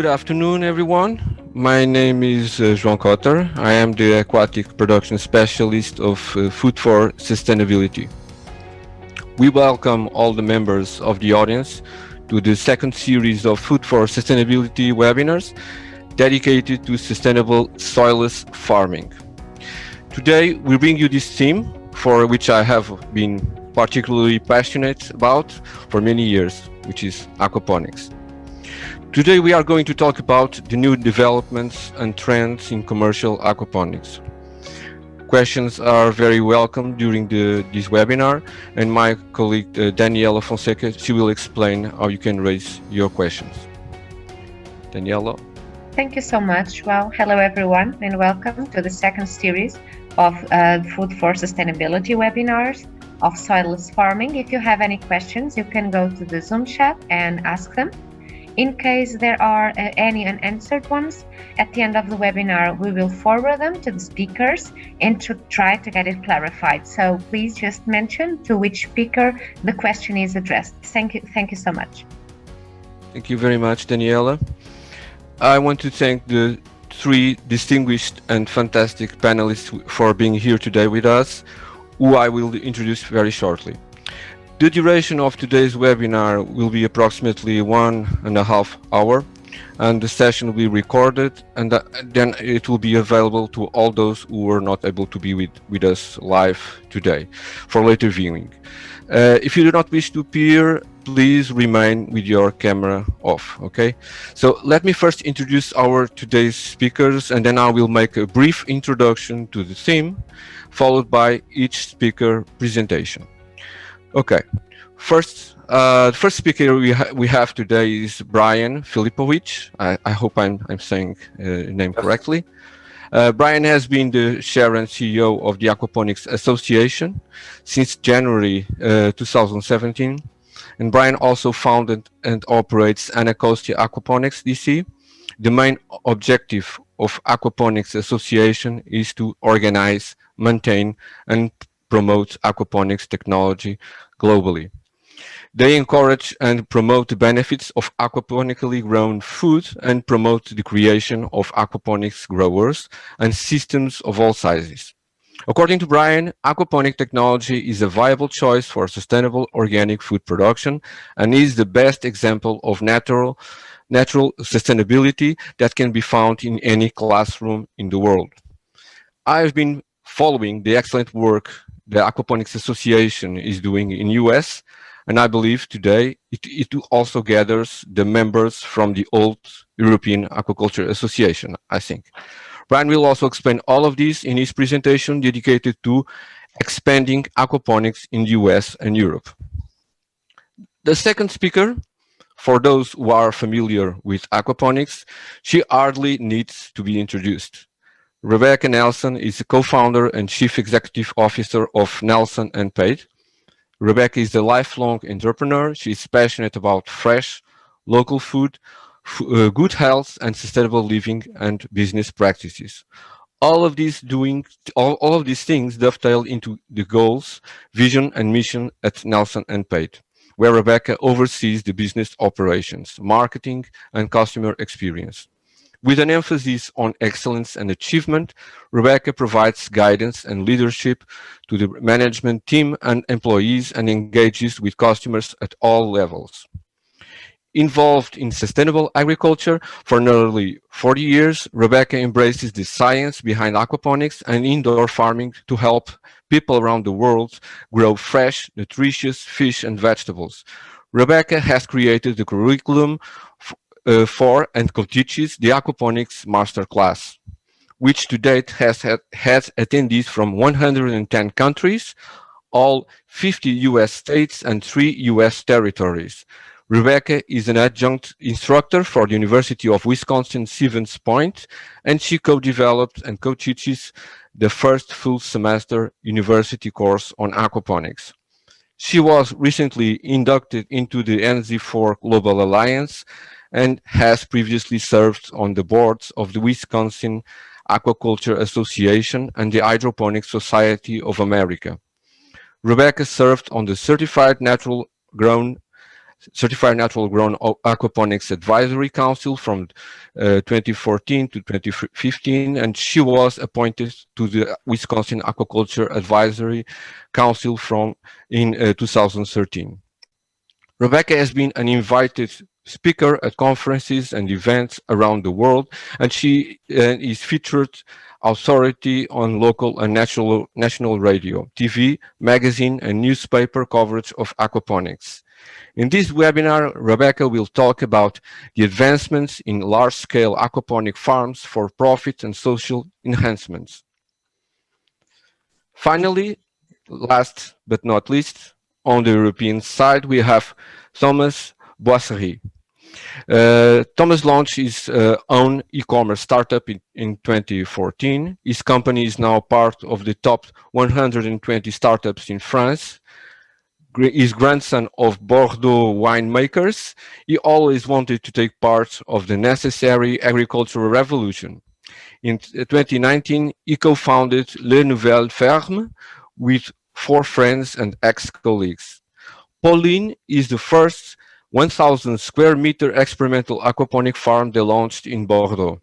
Good afternoon, everyone. My name is João Cotter. I am the aquatic production specialist of Food for Sustainability. We welcome all the members of the audience to the second series of Food for Sustainability webinars dedicated to sustainable soilless farming. Today, we bring you this theme for which I have been particularly passionate about for many years, which is aquaponics. Today we are going to talk about the new developments and trends in commercial aquaponics. Questions are very welcome during this webinar, and my colleague Daniela Fonseca, she will explain how you can raise your questions. Daniela. Thank you so much. Well, hello everyone, and welcome to the second series of Food for Sustainability webinars of soilless farming. If you have any questions, you can go to the Zoom chat and ask them. In case there are any unanswered ones, at the end of the webinar, we will forward them to the speakers and to try to get it clarified. So please just mention to which speaker the question is addressed. Thank you so much. Thank you very much, Daniela. I want to thank the three distinguished and fantastic panelists for being here today with us, who I will introduce very shortly. The duration of today's webinar will be approximately 1.5 hours, and the session will be recorded, and then it will be available to all those who were not able to be with us live today for later viewing. If you do not wish to appear, please remain with your camera off, okay? So let me first introduce our today's speakers, and then I will make a brief introduction to the theme, followed by each speaker presentation. Okay, the first speaker we have today is Brian Filipowich. I hope I'm saying his name correctly. Brian has been the chair and CEO of the Aquaponics Association since January 2017. And Brian also founded and operates Anacostia Aquaponics DC. The main objective of Aquaponics Association is to organize, maintain, and promote aquaponics technology globally. They encourage and promote the benefits of aquaponically grown food and promote the creation of aquaponics growers and systems of all sizes. According to Brian, aquaponic technology is a viable choice for sustainable organic food production and is the best example of natural sustainability that can be found in any classroom in the world. I've been following the excellent work the Aquaponics Association is doing in US, and I believe today it also gathers the members from the old European Aquaculture Association, I think. Brian will also explain all of this in his presentation dedicated to expanding aquaponics in the US and Europe. The second speaker, for those who are familiar with aquaponics, she hardly needs to be introduced. Rebecca Nelson is the co-founder and chief executive officer of Nelson & Pate. Rebecca is a lifelong entrepreneur. She is passionate about fresh, local food, good health, and sustainable living and business practices. All of these things dovetail into the goals, vision, and mission at Nelson & Pate, where Rebecca oversees the business operations, marketing, and customer experience. With an emphasis on excellence and achievement, Rebecca provides guidance and leadership to the management team and employees and engages with customers at all levels. Involved in sustainable agriculture for nearly 40 years, Rebecca embraces the science behind aquaponics and indoor farming to help people around the world grow fresh, nutritious fish and vegetables. Rebecca has created the curriculum for and co-teaches the Aquaponics Masterclass, which to date has attendees from 110 countries, all 50 US states and 3 US territories. Rebecca is an adjunct instructor for the University of Wisconsin-Stevens Point, and she co-developed and co-teaches the first full semester university course on aquaponics. She was recently inducted into the NZ4 Global Alliance and has previously served on the boards of the Wisconsin Aquaculture Association and the Hydroponics Society of America. Rebecca served on the Certified Natural Grown Certified Natural Grown Aquaponics Advisory Council from 2014 to 2015, and she was appointed to the Wisconsin Aquaculture Advisory Council from in 2013. Rebecca has been an invited speaker at conferences and events around the world, and she is featured authority on local and national radio, TV, magazine, and newspaper coverage of aquaponics. In this webinar, Rebecca will talk about the advancements in large-scale aquaponic farms for profit and social enhancements. Finally, last but not least, on the European side, we have Thomas Boisserie. Thomas launched his own e-commerce startup in 2014. His company is now part of the top 120 startups in France. His grandson of Bordeaux winemakers, he always wanted to take part of the necessary agricultural revolution. In 2019, he co-founded Les Nouvelles Fermes with 4 friends and ex-colleagues. Pauline is the first 1,000 square meter experimental aquaponic farm they launched in Bordeaux.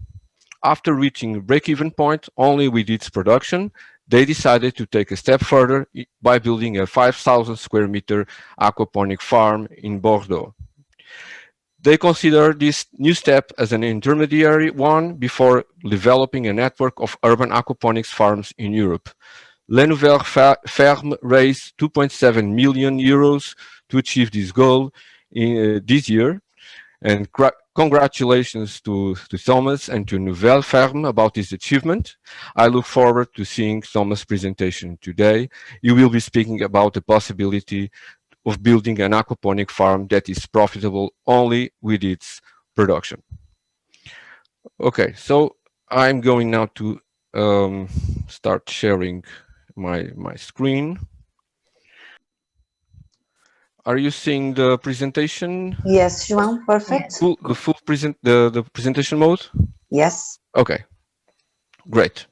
After reaching break-even point only with its production, they decided to take a step further by building a 5,000 square meter aquaponic farm in Bordeaux. They consider this new step as an intermediary one before developing a network of urban aquaponics farms in Europe. Les Nouvelles Fermes raised 2.7 million euros to achieve this goal in this year. And congratulations to Thomas and to Nouvelle Ferme about this achievement. I look forward to seeing Thomas' presentation today. He will be speaking about the possibility of building an aquaponic farm that is profitable only with its production. Okay, so I'm going now to start sharing my screen. Are you seeing the presentation? Yes, João, perfect. The presentation mode? Yes. Okay, great.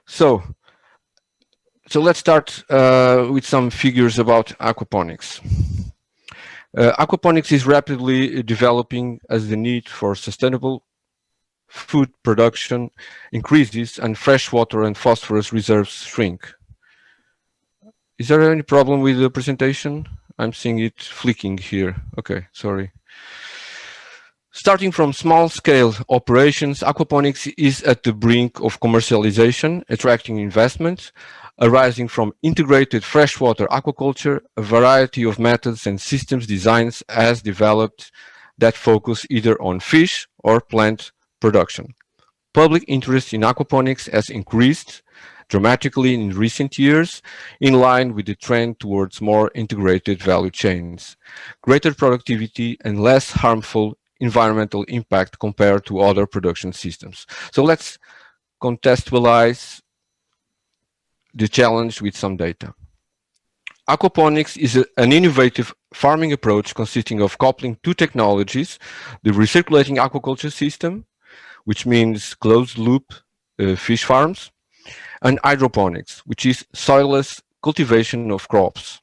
So let's start with some figures about aquaponics. Aquaponics is rapidly developing as the need for sustainable food production increases and freshwater and phosphorus reserves shrink. Is there any problem with the presentation? I'm seeing it flicking here. Okay, sorry. Starting from small-scale operations, aquaponics is at the brink of commercialization, attracting investment, arising from integrated freshwater aquaculture. A variety of methods and systems designs has developed that focus either on fish or plant production. Public interest in aquaponics has increased dramatically in recent years, in line with the trend towards more integrated value chains, greater productivity, and less harmful environmental impact compared to other production systems. So let's contextualize the challenge with some data. Aquaponics is an innovative farming approach consisting of coupling 2 technologies: the recirculating aquaculture system, which means closed-loop fish farms, and hydroponics, which is soilless cultivation of crops.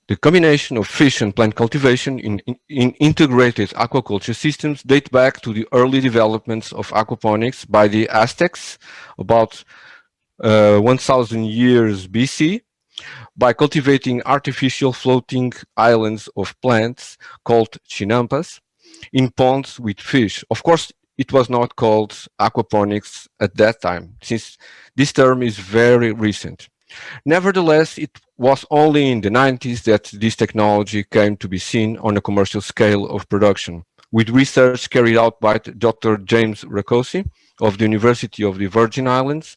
The combination of fish and plant cultivation in integrated aquaculture systems date back to the early developments of aquaponics by the Aztecs about 1,000 years BC, by cultivating artificial floating islands of plants called chinampas in ponds with fish. Of course, it was not called aquaponics at that time, since this term is very recent. Nevertheless, it was only in the 90s that this technology came to be seen on a commercial scale of production, with research carried out by Dr. James Rakosi of the University of the Virgin Islands,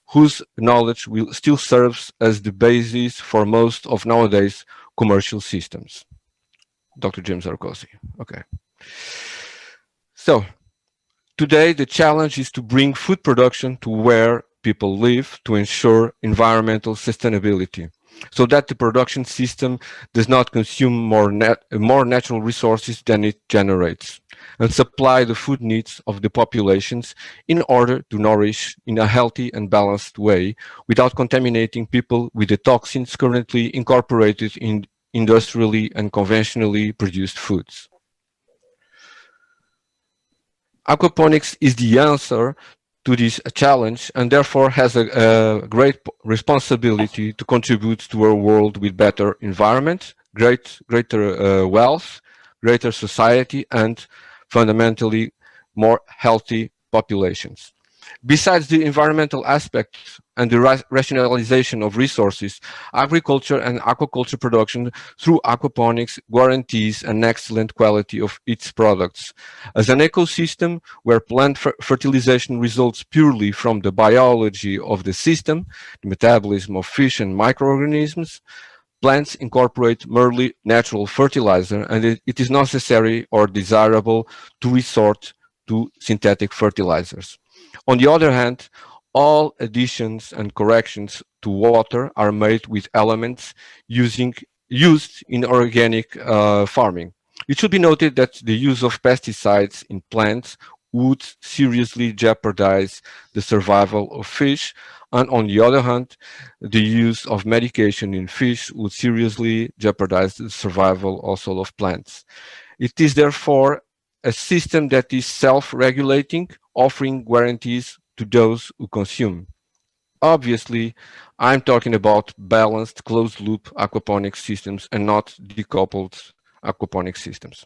whose knowledge still serves as the basis for most of nowadays commercial systems. Dr. James Rakosi. Okay. So, today, the challenge is to bring food production to where people live to ensure environmental sustainability, so that the production system does not consume more natural resources than it generates, and supply the food needs of the populations in order to nourish in a healthy and balanced way without contaminating people with the toxins currently incorporated industrially and conventionally produced foods. Aquaponics is the answer to this challenge and therefore has a great responsibility to contribute to a world with better environment, greater wealth, greater society, and fundamentally more healthy populations. Besides the environmental aspects and the rationalization of resources, agriculture and aquaculture production through aquaponics guarantees an excellent quality of its products. As an ecosystem where plant fertilization results purely from the biology of the system, the metabolism of fish and microorganisms, plants incorporate merely natural fertilizer, and it is necessary or desirable to resort to synthetic fertilizers. On the other hand, all additions and corrections to water are made with elements used in organic farming. It should be noted that the use of pesticides in plants would seriously jeopardize the survival of fish, and on the other hand, the use of medication in fish would seriously jeopardize the survival also of plants. It is therefore a system that is self-regulating, offering guarantees to those who consume. Obviously, I'm talking about balanced closed-loop aquaponics systems and not decoupled aquaponics systems.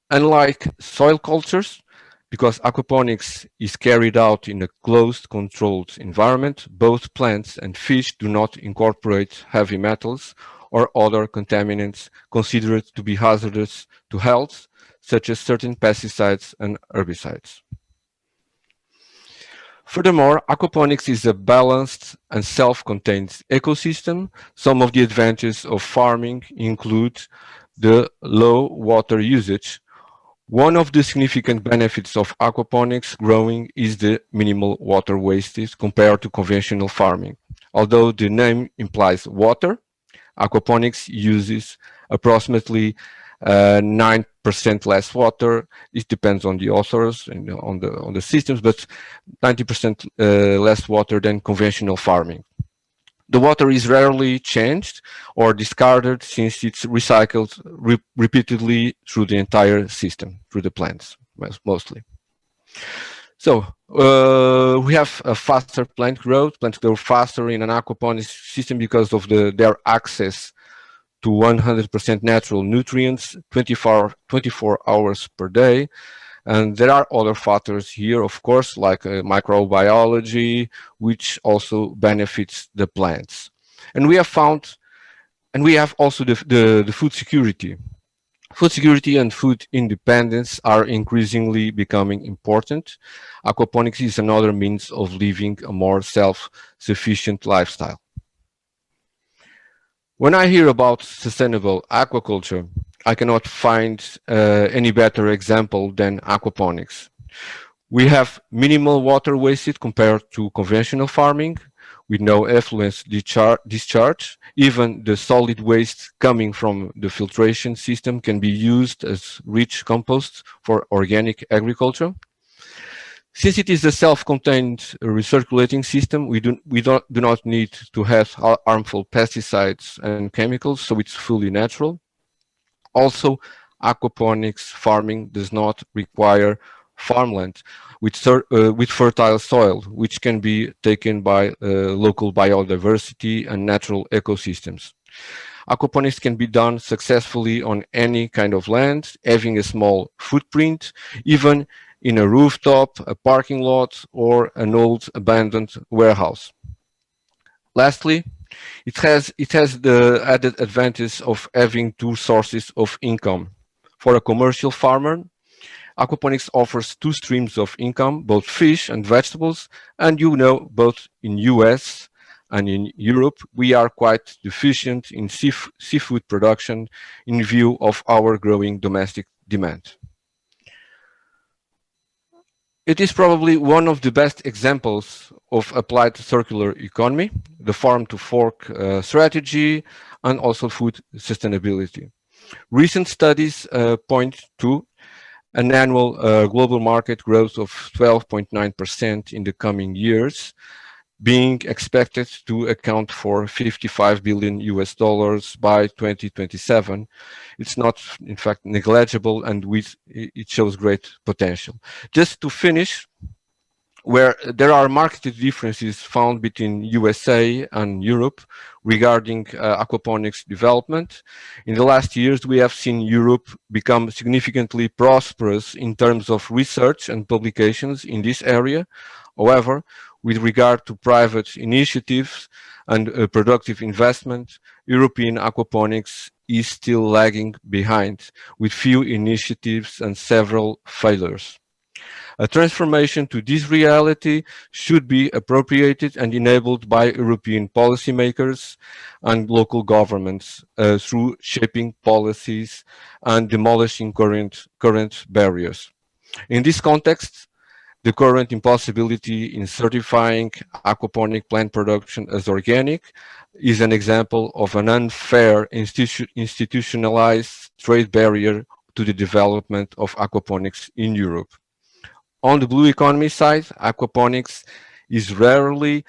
Unlike soil cultures, because aquaponics is carried out in a closed, controlled environment, both plants and fish do not incorporate heavy metals or other contaminants considered to be hazardous to health, such as certain pesticides and herbicides. Furthermore, aquaponics is a balanced and self-contained ecosystem. Some of the advantages of farming include the low water usage. One of the significant benefits of aquaponics growing is the minimal water wastage compared to conventional farming. Although the name implies water, aquaponics uses approximately 9% less water. It depends on the authors and on the systems, but 90% less water than conventional farming. The water is rarely changed or discarded since it's recycled repeatedly through the entire system, through the plants mostly. So we have a faster plant growth. Plants grow faster in an aquaponics system because of their access to 100% natural nutrients 24 hours per day. And there are other factors here, of course, like microbiology, which also benefits the plants. And we have found, and we have also the food security. Food security and food independence are increasingly becoming important. Aquaponics is another means of living a more self-sufficient lifestyle. When I hear about sustainable aquaculture, I cannot find any better example than aquaponics. We have minimal water wasted compared to conventional farming, with no effluent discharge. Even the solid waste coming from the filtration system can be used as rich compost for organic agriculture. Since it is a self-contained recirculating system, we do not need to have harmful pesticides and chemicals, so it's fully natural. Also, aquaponics farming does not require farmland with fertile soil, which can be taken by local biodiversity and natural ecosystems. Aquaponics can be done successfully on any kind of land, having a small footprint, even in a rooftop, a parking lot, or an old abandoned warehouse. Lastly, it has the added advantage of having two sources of income. For a commercial farmer, aquaponics offers two streams of income, both fish and vegetables, and both in US and in Europe, we are quite deficient in seafood production in view of our growing domestic demand. It is probably one of the best examples of applied circular economy, the farm-to-fork strategy, and also food sustainability. Recent studies point to an annual global market growth of 12.9% in the coming years. being expected to account for 55 billion US dollars by 2027. It's not, in fact, negligible, and it shows great potential. Just to finish, where there are market differences found between USA and Europe regarding aquaponics development. In the last years, we have seen Europe become significantly prosperous in terms of research and publications in this area. However, with regard to private initiatives and productive investment, European aquaponics is still lagging behind, with few initiatives and several failures. A transformation to this reality should be appropriated and enabled by European policymakers and local governments through shaping policies and demolishing current barriers. In this context, the current impossibility in certifying aquaponic plant production as organic is an example of an unfair institutionalized trade barrier to the development of aquaponics in Europe. On the blue economy side, aquaponics is rarely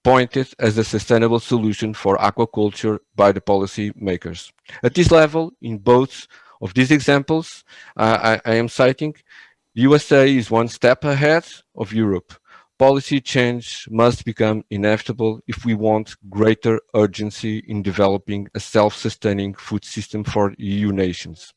pointed as a sustainable solution for aquaculture by the policy makers. At this level, in both of these examples I am citing, the USA is one step ahead of Europe. Policy change must become inevitable if we want greater urgency in developing a self-sustaining food system for EU nations.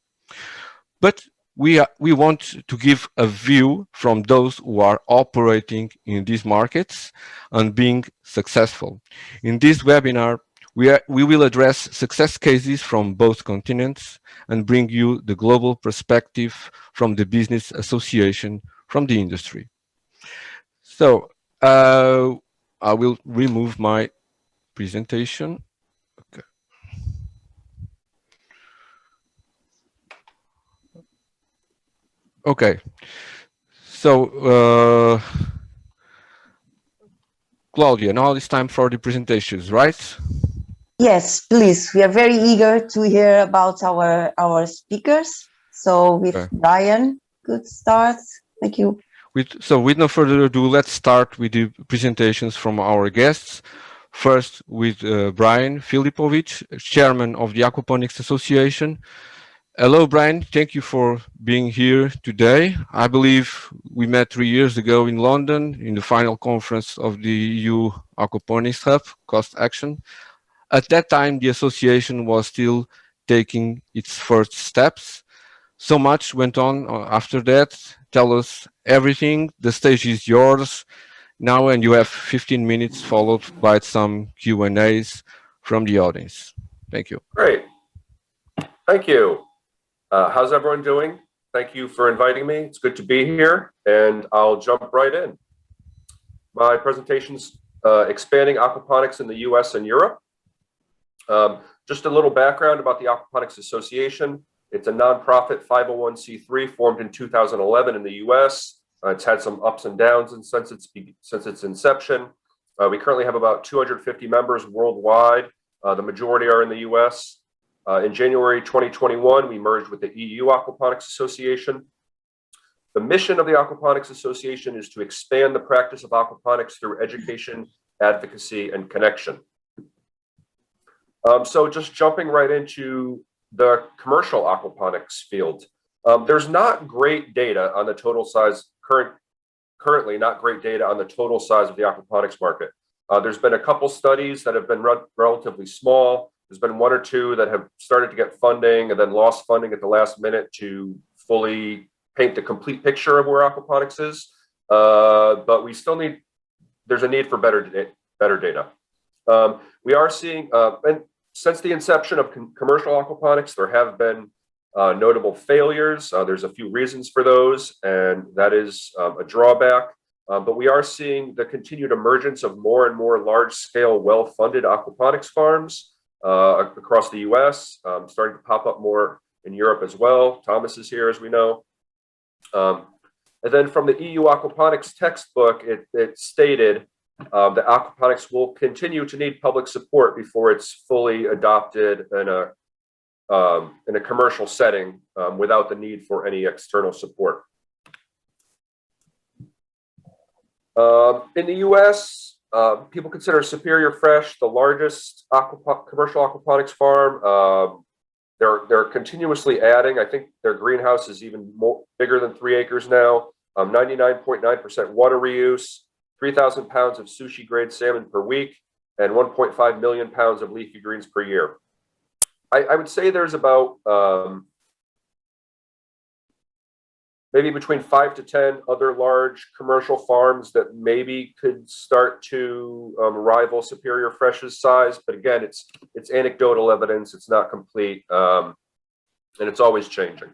But we want to give a view from those who are operating in these markets and being successful. In this webinar, we will address success cases from both continents and bring you the global perspective from the business association, from the industry. So I will remove my presentation. Okay. Okay. So Claudia, now it's time for the presentations, right? Yes, please. We are very eager to hear about our speakers. So with Brian, good start. Thank you. With no further ado, let's start with the presentations from our guests. First with Brian Filipowich, Chairman of the Aquaponics Association. Hello, Brian. Thank you for being here today. I believe we met 3 years ago in London in the final conference of the EU Aquaponics Hub, Cost Action. At that time, the association was still taking its first steps. So much went on after that. Tell us everything. The stage is yours now, and you have 15 minutes followed by some Q&As from the audience. Thank you. Great. Thank you. How's everyone doing? Thank you for inviting me. It's good to be here, and I'll jump right in. My presentation's expanding aquaponics in the US and Europe. Just a little background about the Aquaponics Association. It's a nonprofit 501c3 formed in 2011 in the US. It's had some ups and downs since its inception. We currently have about 250 members worldwide. The majority are in the US. In January 2021, we merged with the EU Aquaponics Association. The mission of the Aquaponics Association is to expand the practice of aquaponics through education, advocacy, and connection. So just jumping right into the commercial aquaponics field. There's not great data on the total size, currently not great data on the total size of the aquaponics market. There's been a couple studies that have been relatively small. There's been one or two that have started to get funding and then lost funding at the last minute to fully paint the complete picture of where aquaponics is. But we still there's a need for better data. We are seeing, and since the inception of commercial aquaponics, there have been notable failures. There's a few reasons for those, and that is a drawback. But we are seeing the continued emergence of more and more large-scale, well-funded aquaponics farms across the US, starting to pop up more in Europe as well. Thomas is here, as we know. And then from the EU aquaponics textbook, it stated that aquaponics will continue to need public support before it's fully adopted in a commercial setting without the need for any external support. In the US, People consider Superior Fresh the largest commercial aquaponics farm. They're continuously adding. I think their greenhouse is even bigger than 3 acres now. 99.9% water reuse, 3,000 pounds of sushi grade salmon per week, and 1.5 million pounds of leafy greens per year. I would say there's about maybe between 5 to 10 other large commercial farms that maybe could start to rival Superior Fresh's size. But again, it's anecdotal evidence. It's not complete, and it's always changing.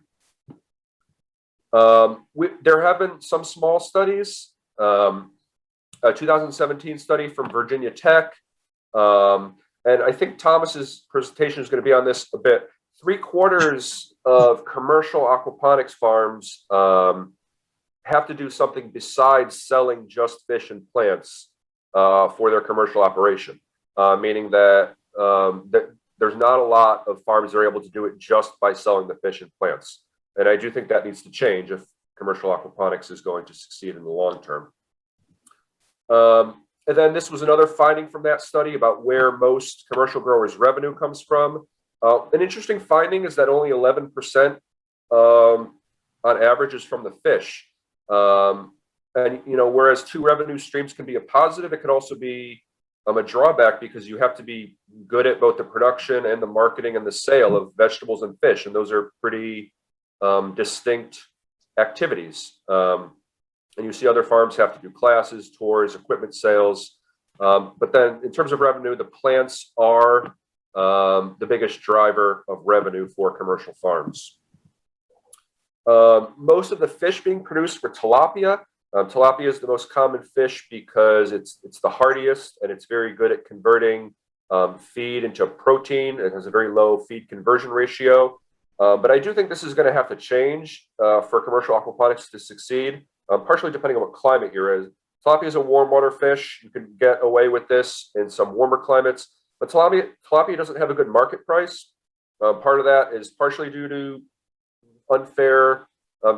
There have been some small studies. A 2017 study from Virginia Tech, and I think Thomas's presentation is going to be on this a bit. 3/4 of commercial aquaponics farms have to do something besides selling just fish and plants for their commercial operation, meaning that, there's not a lot of farms that are able to do it just by selling the fish and plants. And I do think that needs to change if commercial aquaponics is going to succeed in the long term. And then this was another finding from that study about where most commercial growers' revenue comes from. An interesting finding is that only 11% on average is from the fish. And whereas 2 revenue streams can be a positive, it can also be a drawback because you have to be good at both the production and the marketing and the sale of vegetables and fish, and those are pretty distinct activities. And you see other farms have to do classes, tours, equipment sales. But then in terms of revenue, the plants are the biggest driver of revenue for commercial farms. Most of the fish being produced for tilapia. Tilapia is the most common fish because it's the hardiest and it's very good at converting feed into protein. It has a very low feed conversion ratio. But I do think this is going to have to change for commercial aquaponics to succeed, partially depending on what climate you're in. Tilapia is a warm water fish. You can get away with this in some warmer climates. But tilapia doesn't have a good market price. Part of that is partially due to unfair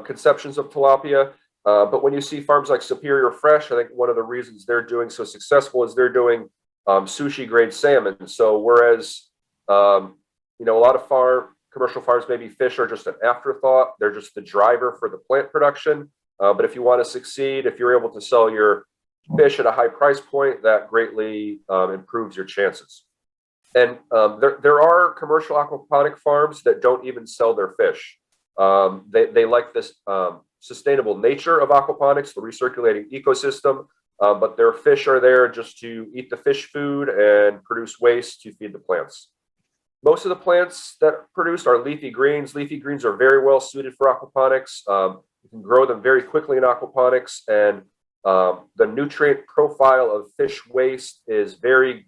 conceptions of tilapia. But when you see farms like Superior Fresh, I think one of the reasons they're doing so successful is they're doing sushi grade salmon. So whereas a lot of commercial farms, maybe fish are just an afterthought, they're just the driver for the plant production. But if you want to succeed, if you're able to sell your fish at a high price point, that greatly improves your chances. And there are commercial aquaponic farms that don't even sell their fish. They like this sustainable nature of aquaponics, the recirculating ecosystem, but their fish are there just to eat the fish food and produce waste to feed the plants. Most of the plants that are produced are leafy greens. Leafy greens are very well suited for aquaponics. You can grow them very quickly in aquaponics, and the nutrient profile of fish waste is very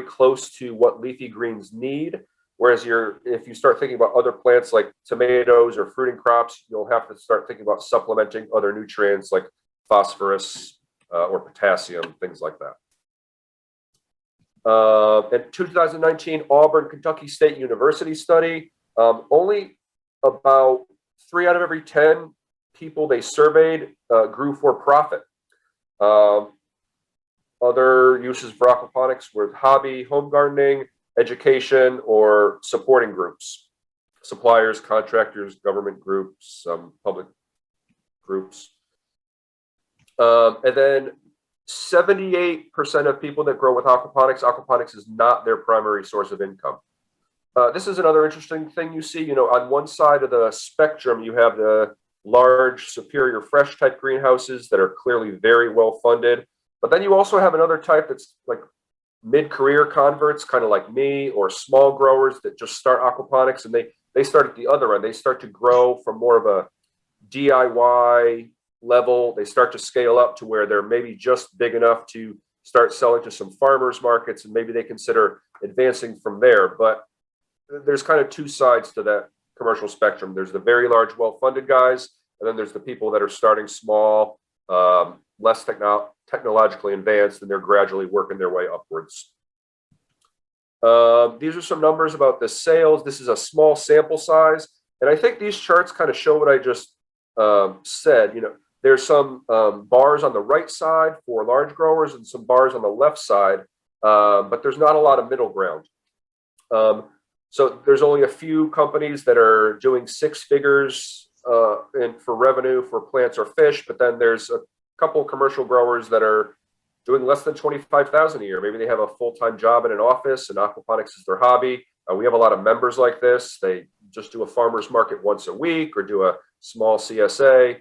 close to what leafy greens need. Whereas if you start thinking about other plants like tomatoes or fruiting crops, you'll have to start thinking about supplementing other nutrients like phosphorus or potassium, things like that. In 2019 Auburn Kentucky State University study, only about 3 out of every 10 people they surveyed grew for profit. Other uses for aquaponics were hobby, home gardening, education, or supporting groups, suppliers, contractors, government groups, public groups. And then 78% of people that grow with aquaponics is not their primary source of income. This is another interesting thing you see. On one side of the spectrum, you have the large Superior Fresh type greenhouses that are clearly very well funded. But then you also have another type that's like mid-career converts, kind of like me, or small growers that just start aquaponics, and they start at the other end. They start to grow from more of a DIY level. They start to scale up to where they're maybe just big enough to start selling to some farmers markets, and maybe they consider advancing from there. But there's kind of 2 sides to that commercial spectrum. There's the very large, well-funded guys, and then there's the people that are starting small, less technologically advanced, and they're gradually working their way upwards. These are some numbers about the sales. This is a small sample size, and I think these charts kind of show what I just said. There's some bars on the right side for large growers and some bars on the left side, but there's not a lot of middle ground. So there's only a few companies that are doing six figures for revenue for plants or fish, but then there's a couple commercial growers that are doing less than 25,000 a year. Maybe they have a full-time job in an office and aquaponics is their hobby. We have a lot of members like this. They just do a farmer's market once a week or do a small CSA.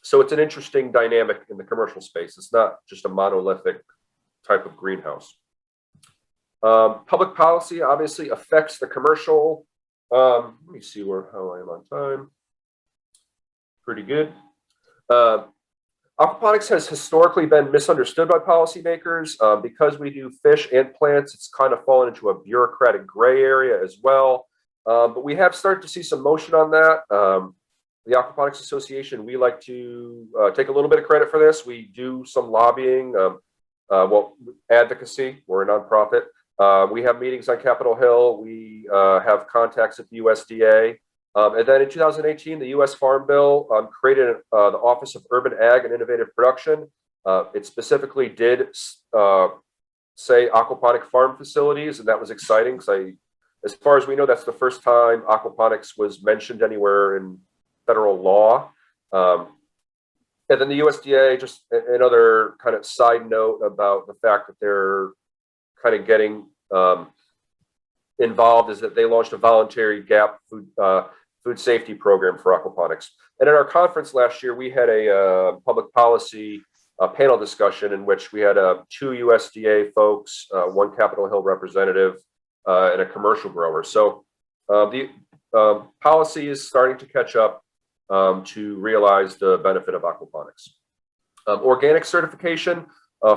So it's an interesting dynamic in the commercial space. It's not just a monolithic type of greenhouse. Public policy obviously affects the commercial. Let me see how I am on time. Pretty good. Aquaponics has historically been misunderstood by policymakers. Because we do fish and plants, it's kind of fallen into a bureaucratic gray area as well. But we have started to see some motion on that. The Aquaponics Association, we like to take a little bit of credit for this. We do some lobbying, advocacy. We're a nonprofit. We have meetings on Capitol Hill. We have contacts at the USDA. And then in 2018, the U.S. Farm Bill created the Office of Urban Ag and Innovative Production. It specifically did say aquaponic farm facilities, and that was exciting because as far as we know, that's the first time aquaponics was mentioned anywhere in federal law. And then the USDA, just another kind of side note about the fact that they're kind of getting involved, is that they launched a voluntary GAP food safety program for aquaponics. And at our conference last year, we had a public policy panel discussion in which we had two USDA folks, one Capitol Hill representative, and a commercial grower. So the policy is starting to catch up to realize the benefit of aquaponics. Organic certification.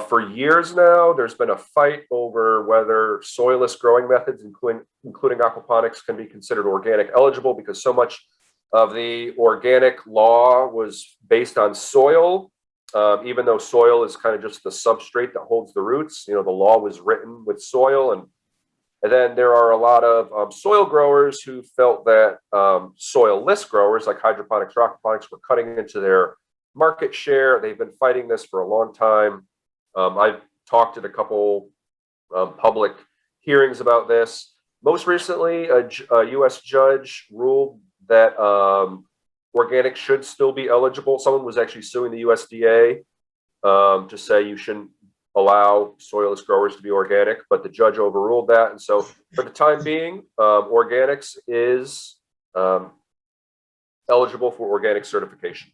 For years now, there's been a fight over whether soilless growing methods, including aquaponics, can be considered organic eligible, because so much of the organic law was based on soil, even though soil is kind of just the substrate that holds the roots. You know, the law was written with soil, and then there are a lot of soil growers who felt that soilless growers like hydroponics or aquaponics were cutting into their market share. They've been fighting this for a long time. I've talked at a couple public hearings about this. Most recently, a U.S. judge ruled that organic should still be eligible. Someone was actually suing the USDA to say you shouldn't allow soilless growers to be organic, but the judge overruled that. And so for the time being, organics is eligible for organic certification.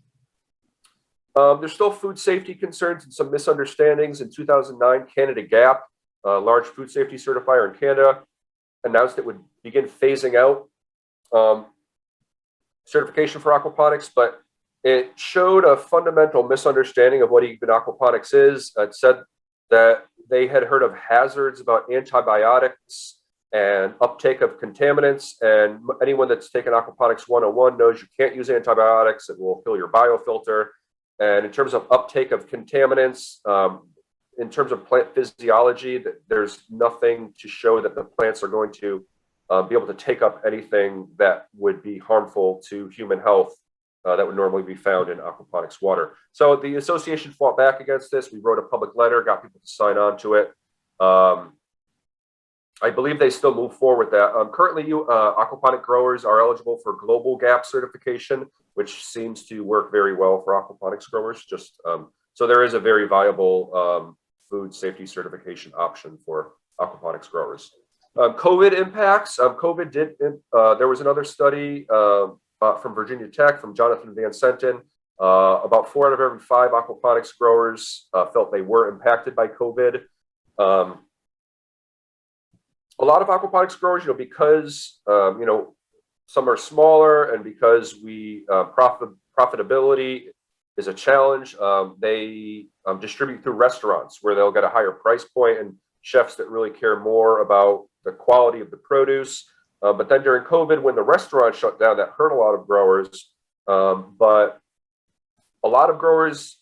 There's still food safety concerns and some misunderstandings. In 2009, Canada GAP, a large food safety certifier in Canada, announced it would begin phasing out certification for aquaponics, but it showed a fundamental misunderstanding of what even aquaponics is. It said that they had heard of hazards about antibiotics and uptake of contaminants, and anyone that's taken Aquaponics 101 knows you can't use antibiotics. It will kill your biofilter. And in terms of uptake of contaminants, in terms of plant physiology, there's nothing to show that the plants are going to be able to take up anything that would be harmful to human health that would normally be found in aquaponics water. So the association fought back against this. We wrote a public letter, got people to sign on to it. I believe they still move forward with that. Currently, aquaponic growers are eligible for global GAP certification, which seems to work very well for aquaponics growers. So there is a very viable food safety certification option for aquaponics growers. COVID impacts. COVID did. There was another study from Virginia Tech, from Jonathan Van Senten. About 4 out of every 5 aquaponics growers felt they were impacted by COVID. A lot of aquaponics growers, because some are smaller, and because profitability is a challenge, they distribute through restaurants where they'll get a higher price point, and chefs that really care more about the quality of the produce. But then during COVID, when the restaurant shut down, that hurt a lot of growers. But a lot of growers,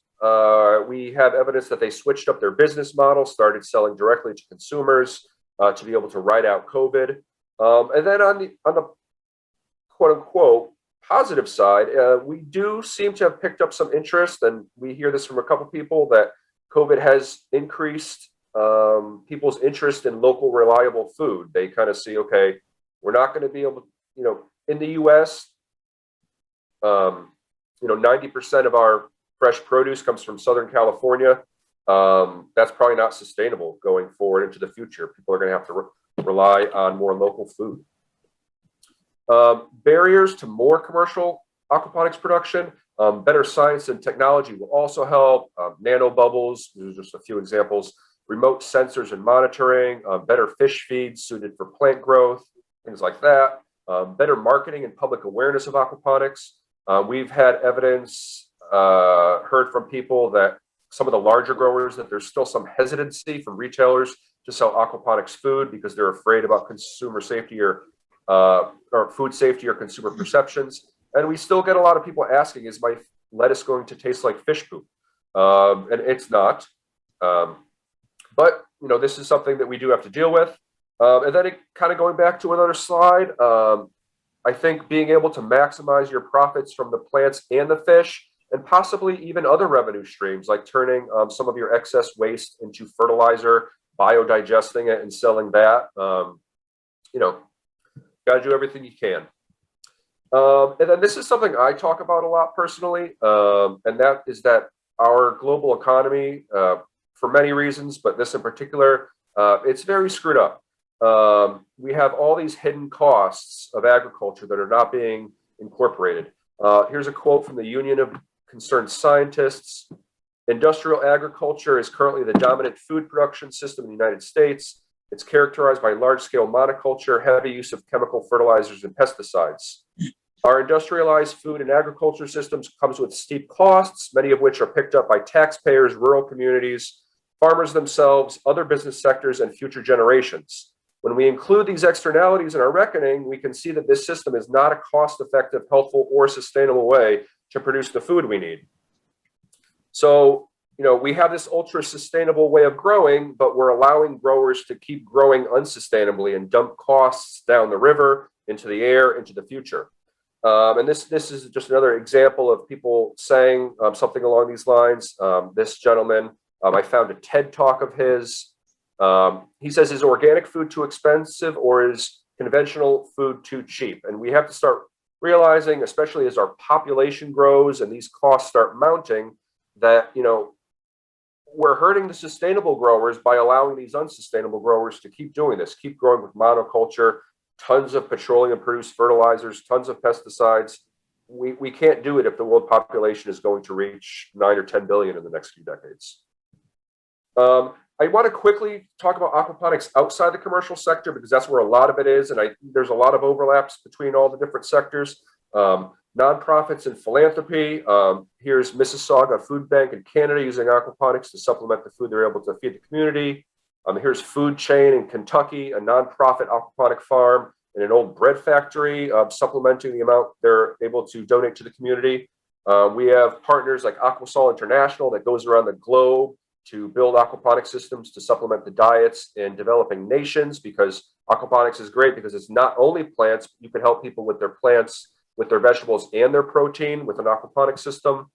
we have evidence that they switched up their business model, started selling directly to consumers to be able to ride out COVID. And then on the quote unquote positive side, we do seem to have picked up some interest, and we hear this from a couple people that COVID has increased people's interest in local, reliable food. They kind of see, okay, we're not going to be able to, in the U.S., 90% of our fresh produce comes from Southern California. That's probably not sustainable going forward into the future. People are going to have to rely on more local food. Barriers to more commercial aquaponics production, better science and technology will also help. Nanobubbles, these are just a few examples. Remote sensors and monitoring, better fish feeds suited for plant growth, things like that. Better marketing and public awareness of aquaponics. We've had evidence, heard from people that some of the larger growers that there's still some hesitancy from retailers to sell aquaponics food because they're afraid about consumer safety or food safety or consumer perceptions. And we still get a lot of people asking, is my lettuce going to taste like fish poop? And it's not. But this is something that we do have to deal with. And then kind of going back to another slide, I think being able to maximize your profits from the plants and the fish, and possibly even other revenue streams, like turning some of your excess waste into fertilizer, biodigesting it and selling that. Got to do everything you can. And then this is something I talk about a lot personally, and that is that our global economy, for many reasons, but this in particular, it's very screwed up. We have all these hidden costs of agriculture that are not being incorporated. Here's a quote from the Union of Concerned Scientists. Industrial agriculture is currently the dominant food production system in the United States. It's characterized by large-scale monoculture, heavy use of chemical fertilizers and pesticides. Our industrialized food and agriculture systems comes with steep costs, many of which are picked up by taxpayers, rural communities, farmers themselves, other business sectors, and future generations. When we include these externalities in our reckoning, we can see that this system is not a cost-effective, helpful, or sustainable way to produce the food we need. So, we have this ultra-sustainable way of growing, but we're allowing growers to keep growing unsustainably and dump costs down the river, into the air, into the future. And this is just another example of people saying something along these lines. This gentleman, I found a TED talk of his. He says, is organic food too expensive or is conventional food too cheap? And we have to start realizing, especially as our population grows and these costs start mounting, that, we're hurting the sustainable growers by allowing these unsustainable growers to keep doing this, keep growing with monoculture, tons of petroleum produced fertilizers, tons of pesticides. We can't do it if the world population is going to reach 9 or 10 billion in the next few decades. I want to quickly talk about aquaponics outside the commercial sector because that's where a lot of it is, and there's a lot of overlaps between all the different sectors. Nonprofits and philanthropy. Here's Mississauga Food Bank in Canada using aquaponics to supplement the food they're able to feed the community. Here's Food Chain in Kentucky, a nonprofit aquaponic farm in an old bread factory, supplementing the amount they're able to donate to the community. We have partners like Aquasol International that goes around the globe to build aquaponic systems to supplement the diets in developing nations, because aquaponics is great because it's not only plants, you can help people with their plants, with their vegetables and their protein with an aquaponic system.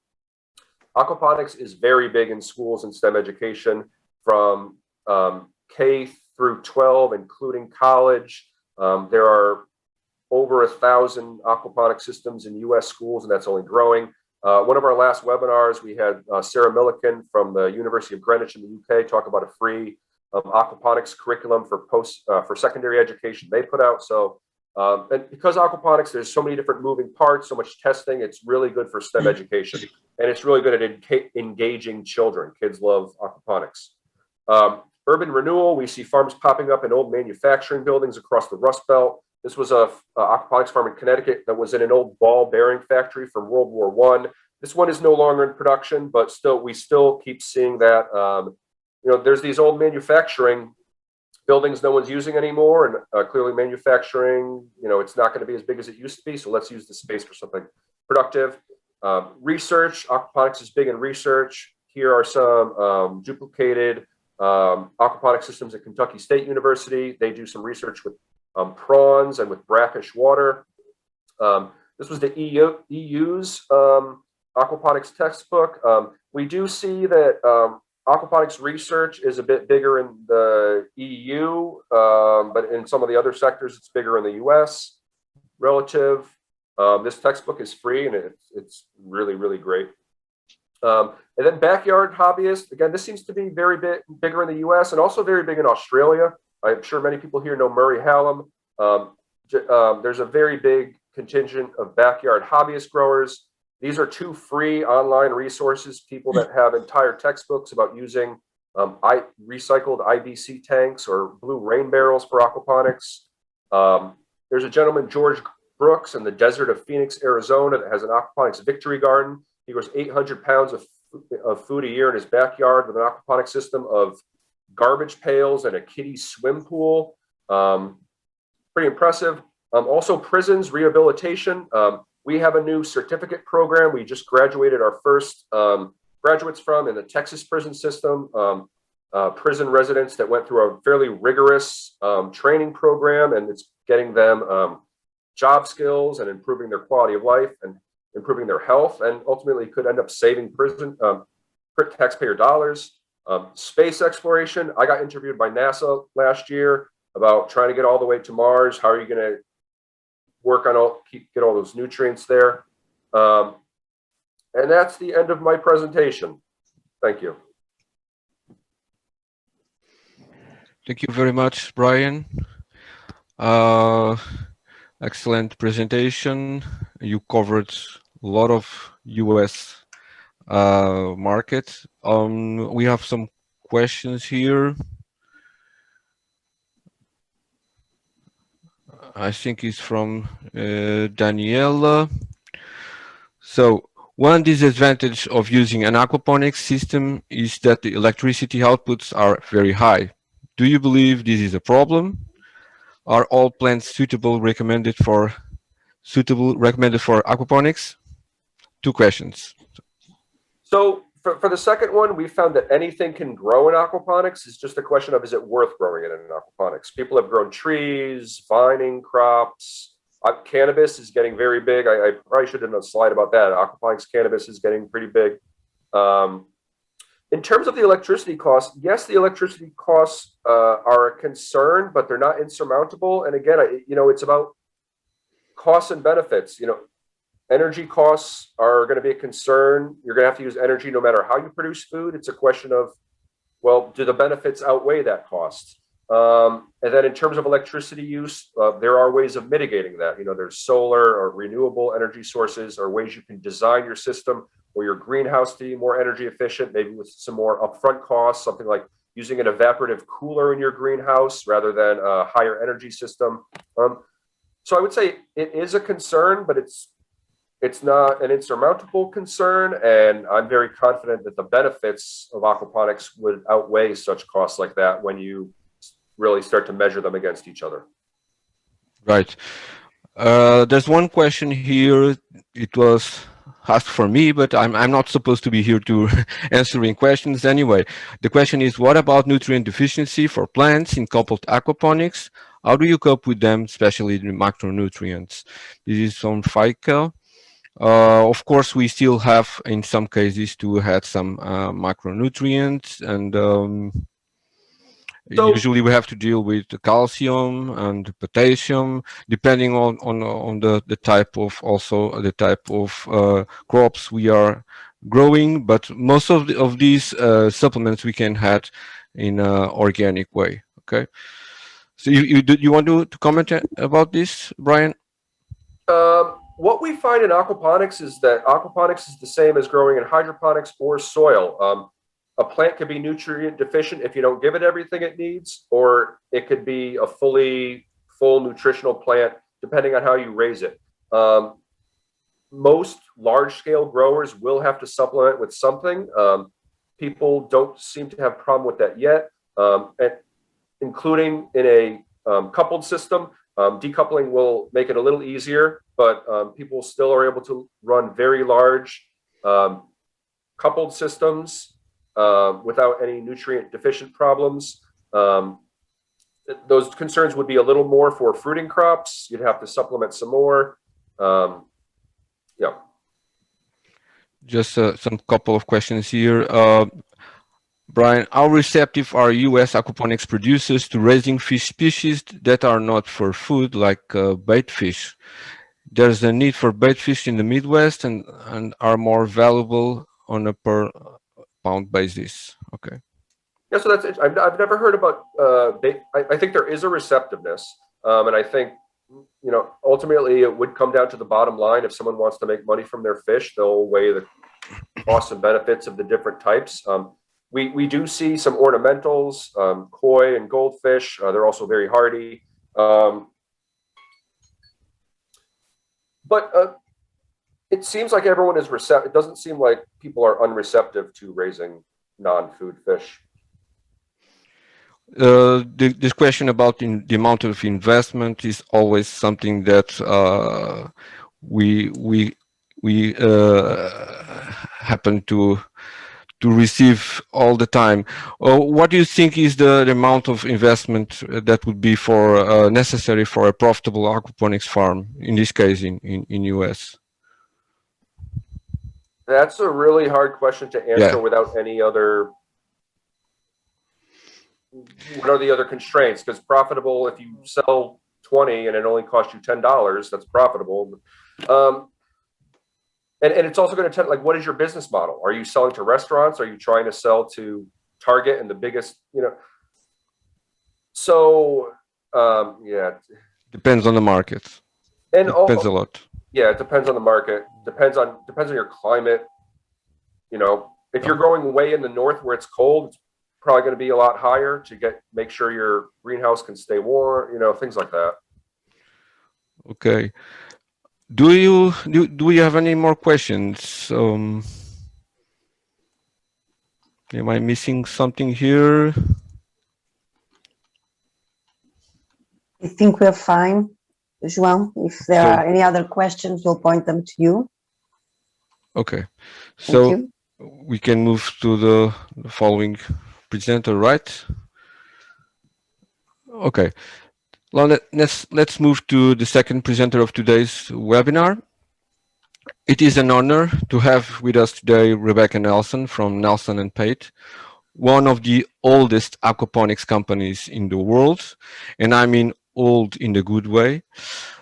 Aquaponics is very big in schools and STEM education from K through 12, including college. There are over 1,000 aquaponic systems in US schools, and that's only growing. One of our last webinars, we had Sarah Milliken from the University of Greenwich in the UK talk about a free aquaponics curriculum for secondary education they put out. So, and because aquaponics, there's so many different moving parts, so much testing, it's really good for STEM education. And it's really good at engaging children. Kids love aquaponics. Urban renewal, we see farms popping up in old manufacturing buildings across the Rust Belt. This was a aquaponics farm in Connecticut that was in an old ball bearing factory from World War I. This one is no longer in production, but we still keep seeing that. There's these old manufacturing buildings no one's using anymore, and clearly manufacturing, it's not going to be as big as it used to be. So let's use the space for something productive. Research, aquaponics is big in research. Here are some duplicated aquaponic systems at Kentucky State University. They do some research with prawns and with brackish water. This was the EU's aquaponics textbook. We do see that aquaponics research is a bit bigger in the EU, but in some of the other sectors, it's bigger in the US relative. This textbook is free and it's really, really great. And then backyard hobbyists, again, this seems to be very bigger in the US and also very big in Australia. I'm sure many people here know Murray Hallam. There's a very big contingent of backyard hobbyist growers. These are two free online resources, people that have entire textbooks about using recycled IBC tanks or blue rain barrels for aquaponics. There's a gentleman, George Brooks, in the desert of Phoenix, Arizona, that has an aquaponics victory garden. He grows 800 pounds of food a year in his backyard with an aquaponics system of garbage pails and a kiddie swim pool. Pretty impressive. Also prisons, rehabilitation. We have a new certificate program. We just graduated our first graduates from in the Texas prison system, prison residents that went through a fairly rigorous training program, and it's getting them job skills and improving their quality of life and improving their health, and ultimately could end up saving prison taxpayer dollars. Space exploration. I got interviewed by NASA last year about trying to get all the way to Mars. How are you going to work on get all those nutrients there? And that's the end of my presentation. Thank you. Thank you very much, Brian. Excellent presentation. You covered a lot of US market. We have some questions here. I think it's from Daniela. So one disadvantage of using an aquaponics system is that the electricity outputs are very high. Do you believe this is a problem? Are all plants recommended for aquaponics? Two questions. So for the second one, we found that anything can grow in aquaponics. It's just a question of, is it worth growing it in aquaponics? People have grown trees, vining crops. Cannabis is getting very big. I probably should have done a slide about that. Aquaponics cannabis is getting pretty big. In terms of the electricity costs, yes, the electricity costs are a concern, but they're not insurmountable. And again, it's about costs and benefits. Energy costs are going to be a concern. You're going to have to use energy no matter how you produce food. It's a question of, well, do the benefits outweigh that cost? And then in terms of electricity use, there are ways of mitigating that. There's solar or renewable energy sources, or ways you can design your system or your greenhouse to be more energy efficient, maybe with some more upfront costs, something like using an evaporative cooler in your greenhouse rather than a higher energy system. So I would say it is a concern, but it's not an insurmountable concern, and I'm very confident that the benefits of aquaponics would outweigh such costs like that when you really start to measure them against each other. Right. There's one question here. It was asked for me, but I'm not supposed to be here to answering questions anyway. The question is, what about nutrient deficiency for plants in coupled aquaponics? How do you cope with them, especially the macronutrients? This is from FICA. Of course, we still have, in some cases, to add some macronutrients, and usually we have to deal with the calcium and the potassium, depending on the type of crops we are growing. But most of these supplements we can add in an organic way. Okay. So you want to comment about this, Brian? What we find in aquaponics is that aquaponics is the same as growing in hydroponics or soil. A plant could be nutrient deficient if you don't give it everything it needs, or it could be a full nutritional plant, depending on how you raise it. Most large-scale growers will have to supplement with something. People don't seem to have a problem with that yet, and including in a coupled system. Decoupling will make it a little easier, but people still are able to run very large coupled systems without any nutrient deficient problems. Those concerns would be a little more for fruiting crops. You'd have to supplement some more. Yeah. Just some couple of questions here. Brian, how receptive are U.S. aquaponics producers to raising fish species that are not for food, like bait fish? There's a need for bait fish in the Midwest and are more valuable on a per pound basis. Okay. Yeah, so that's it. I've never heard about I think there is a receptiveness, and I think, you know, ultimately it would come down to the bottom line. If someone wants to make money from their fish, they'll weigh the costs and benefits of the different types. We do see some ornamentals, koi and goldfish. They're also very hardy. But it seems like everyone is receptive. It doesn't seem like people are unreceptive to raising non-food fish. This question about the amount of investment is always something that we happen to receive all the time. What do you think is the amount of investment that would be for necessary for a profitable aquaponics farm, in this case in US? That's a really hard question to answer without any other. What are the other constraints? Because profitable, if you sell 20 and it only costs you $10, that's profitable. And it's also going to tell, like, what is your business model? Are you selling to restaurants? Are you trying to sell to Target and the biggest, you know? So, yeah. Depends on the market. And it depends a lot. Yeah, it depends on the market. Depends on your climate. You know, if you're growing way in the north where it's cold, it's probably going to be a lot higher to make sure your greenhouse can stay warm, you know, things like that. Okay. Do you have any more questions? Am I missing something here? I think we're fine, João. If there are any other questions, we'll point them to you. Okay. So we can move to the following presenter, right? Okay. Well, let's move to the second presenter of today's webinar. It is an honor to have with us today Rebecca Nelson from Nelson & Pate, one of the oldest aquaponics companies in the world, and I mean old in the good way.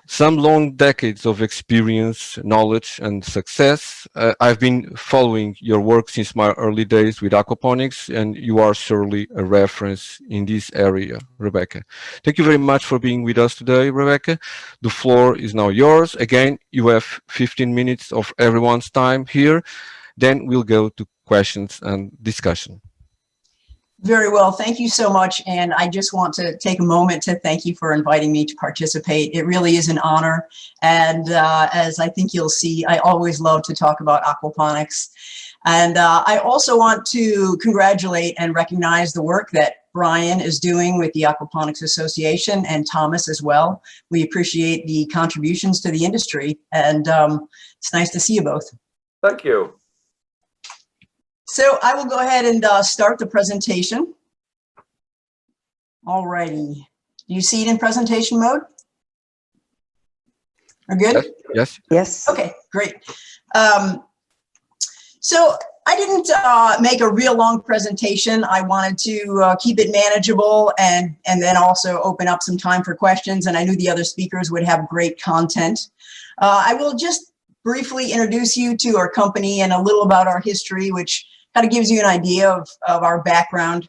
Some long decades of experience, knowledge, and success. I've been following your work since my early days with aquaponics, and you are surely a reference in this area, Rebecca. Thank you very much for being with us today, Rebecca. The floor is now yours. Again, you have 15 minutes of everyone's time here. Then we'll go to questions and discussion. Very well. Thank you so much. And I just want to take a moment to thank you for inviting me to participate. It really is an honor. And as I think you'll see, I always love to talk about aquaponics. And I also want to congratulate and recognize the work that Brian is doing with the Aquaponics Association, and Thomas as well. We appreciate the contributions to the industry, and it's nice to see you both. Thank you. So I will go ahead and start the presentation. All righty. Do you see it in presentation mode? Are good? Yes. Yes. Okay, great. So I didn't make a real long presentation. I wanted to keep it manageable and then also open up some time for questions. And I knew the other speakers would have great content. I will just briefly introduce you to our company and a little about our history, which kind of gives you an idea of our background.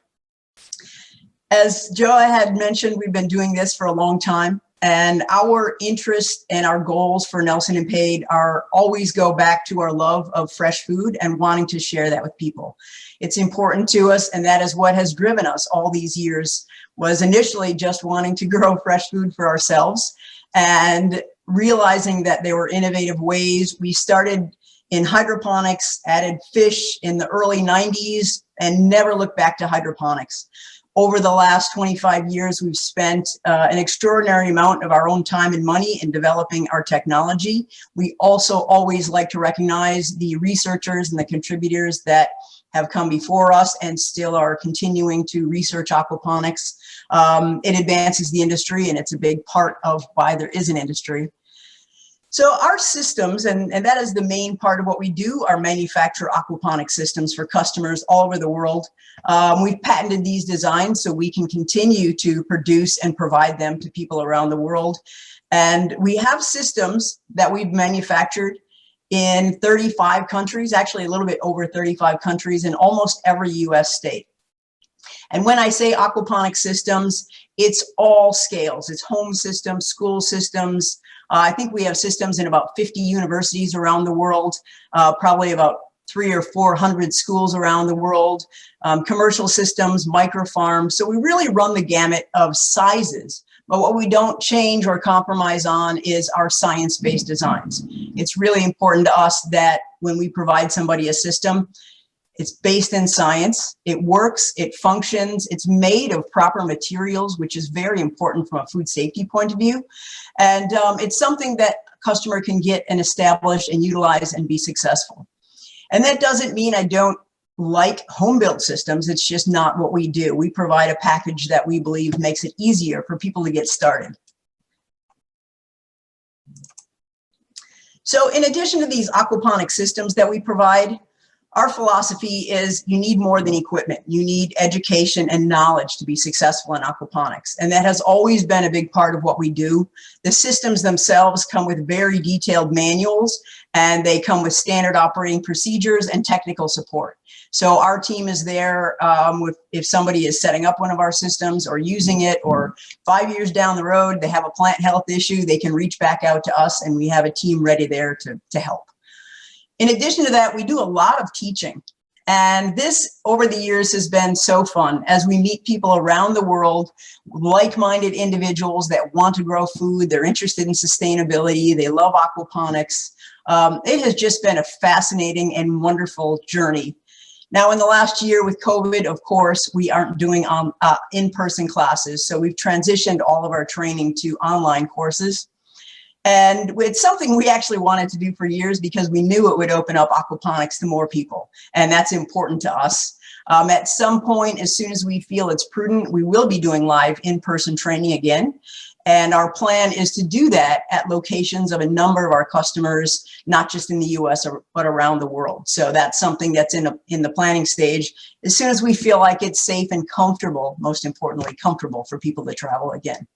As Joe had mentioned, we've been doing this for a long time, and our interest and our goals for Nelson & Pate are always go back to our love of fresh food and wanting to share that with people. It's important to us, and that is what has driven us all these years, was initially just wanting to grow fresh food for ourselves and realizing that there were innovative ways. We started in hydroponics, added fish in the early 90s, and never looked back to hydroponics. Over the last 25 years, we've spent an extraordinary amount of our own time and money in developing our technology. We also always like to recognize the researchers and the contributors that have come before us and still are continuing to research aquaponics. It advances the industry, and it's a big part of why there is an industry. So our systems, and that is the main part of what we do, are manufacture aquaponic systems for customers all over the world. We've patented these designs so we can continue to produce and provide them to people around the world. And we have systems that we've manufactured in 35 countries, actually a little bit over 35 countries in almost every US state. And when I say aquaponic systems, it's all scales. It's home systems, school systems. I think we have systems in about 50 universities around the world, probably about 300 or 400 schools around the world, commercial systems, micro farms. So we really run the gamut of sizes. But what we don't change or compromise on is our science-based designs. It's really important to us that when we provide somebody a system, it's based in science, it works, it functions, it's made of proper materials, which is very important from a food safety point of view. And it's something that a customer can get and establish and utilize and be successful. And that doesn't mean I don't like home-built systems. It's just not what we do. We provide a package that we believe makes it easier for people to get started. So in addition to these aquaponic systems that we provide, our philosophy is you need more than equipment. You need education and knowledge to be successful in aquaponics. And that has always been a big part of what we do. The systems themselves come with very detailed manuals, and they come with standard operating procedures and technical support. So our team is there if somebody is setting up one of our systems or using it, or 5 years down the road, they have a plant health issue, they can reach back out to us, and we have a team ready there to help. In addition to that, we do a lot of teaching. And this, over the years, has been so fun as we meet people around the world, like-minded individuals that want to grow food, they're interested in sustainability, they love aquaponics. It has just been a fascinating and wonderful journey. Now, in the last year with COVID, of course, we aren't doing in-person classes. So we've transitioned all of our training to online courses. And it's something we actually wanted to do for years because we knew it would open up aquaponics to more people. And that's important to us. At some point, as soon as we feel it's prudent, we will be doing live in-person training again. And our plan is to do that at locations of a number of our customers, not just in the US, but around the world. So that's something that's in the planning stage. As soon as we feel like it's safe and comfortable, most importantly, comfortable for people to travel again.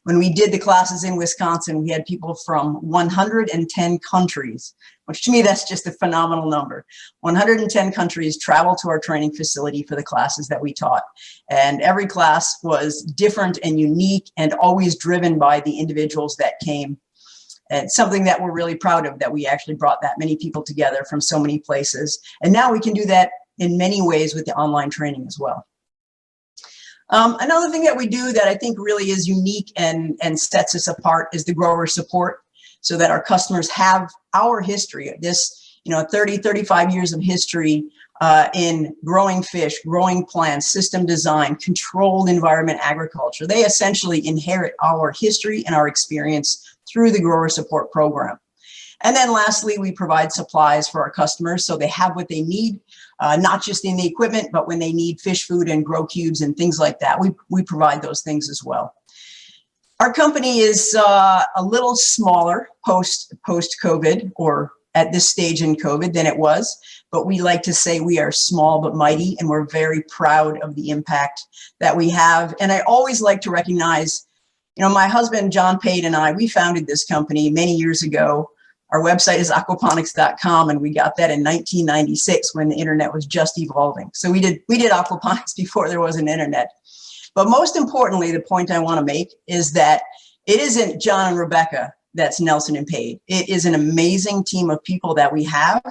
When we did the classes in Wisconsin, we had people from 110 countries, which to me, that's just a phenomenal number. 110 countries traveled to our training facility for the classes that we taught. And every class was different and unique and always driven by the individuals that came. And something that we're really proud of, that we actually brought that many people together from so many places. And now we can do that in many ways with the online training as well. Another thing that we do that I think really is unique and sets us apart is the grower support, so that our customers have our history, this 30, 35 years of history in growing fish, growing plants, system design, controlled environment agriculture. They essentially inherit our history and our experience through the grower support program. And then lastly, we provide supplies for our customers so they have what they need, not just in the equipment, but when they need fish food and grow cubes and things like that, we provide those things as well. Our company is a little smaller post-COVID, or at this stage in COVID, than it was, but we like to say we are small but mighty, and we're very proud of the impact that we have. And I always like to recognize, my husband, John Pate, and I, we founded this company many years ago. Our website is aquaponics.com, and we got that in 1996 when the internet was just evolving. So we did aquaponics before there was an internet. But most importantly, the point I want to make is that it isn't John and Rebecca that's Nelson and Pate. It is an amazing team of people that we have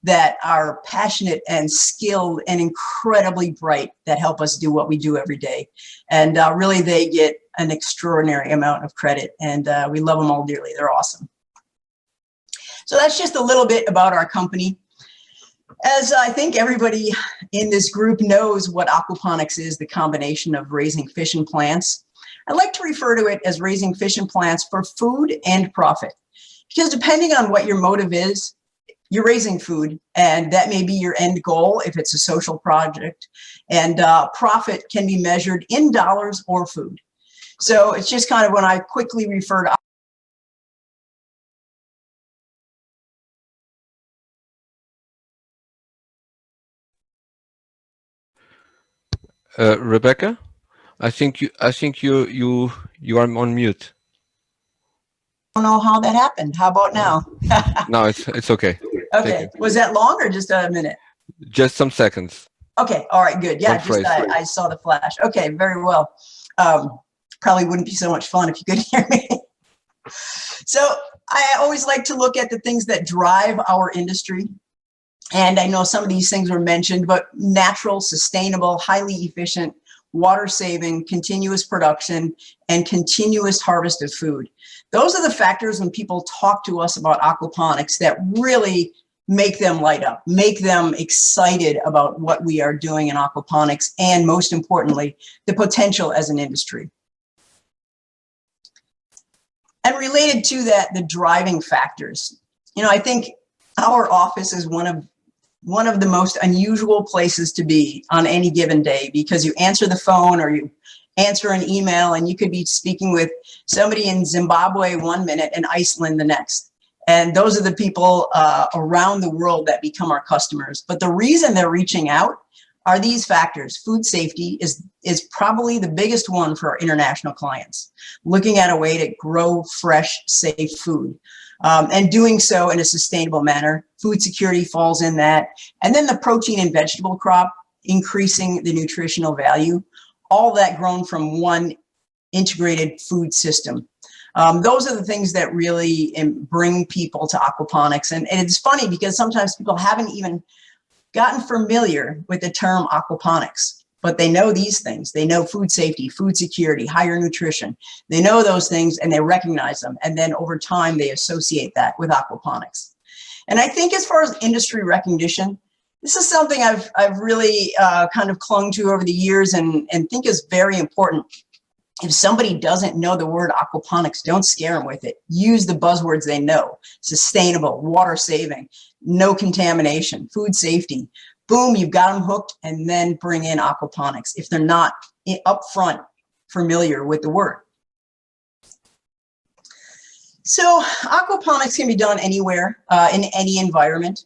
that are passionate and skilled and incredibly bright, that help us do what we do every day. And really, they get an extraordinary amount of credit, and we love them all dearly. They're awesome. So that's just a little bit about our company. As I think everybody in this group knows what aquaponics is, the combination of raising fish and plants. I like to refer to it as raising fish and plants for food and profit. Because depending on what your motive is, you're raising food, and that may be your end goal if it's a social project. And profit can be measured in dollars or food. So it's just kind of when I quickly refer to Rebecca, I think you are on mute. I don't know how that happened. How about now? No, it's okay. Okay. Was that long or just a minute? Just some seconds. Okay. All right. Good. Yeah. One phrase. I saw the flash. Okay. Very well. Probably wouldn't be so much fun if you could hear me. So I always like to look at the things that drive our industry. And I know some of these things were mentioned, but natural, sustainable, highly efficient, water saving, continuous production, and continuous harvest of food. Those are the factors when people talk to us about aquaponics that really make them light up, make them excited about what we are doing in aquaponics, and most importantly, the potential as an industry. And related to that, the driving factors. You know, I think our office is one of the most unusual places to be on any given day, because you answer the phone or you answer an email and you could be speaking with somebody in Zimbabwe 1 minute and Iceland the next. And those are the people around the world that become our customers. But the reason they're reaching out are these factors. Food safety is probably the biggest one for our international clients, looking at a way to grow fresh, safe food. And doing so in a sustainable manner. Food security falls in that. And then the protein and vegetable crop, increasing the nutritional value, all that grown from one integrated food system. Those are the things that really bring people to aquaponics. And it's funny because sometimes people haven't even gotten familiar with the term aquaponics, but they know these things. They know food safety, food security, higher nutrition. They know those things and they recognize them. And then over time, they associate that with aquaponics. And I think as far as industry recognition, this is something I've really kind of clung to over the years and think is very important. If somebody doesn't know the word aquaponics, don't scare them with it. Use the buzzwords they know: sustainable, water saving, no contamination, food safety. Boom, you've got them hooked, and then bring in aquaponics if they're not upfront familiar with the word. So aquaponics can be done anywhere, in any environment.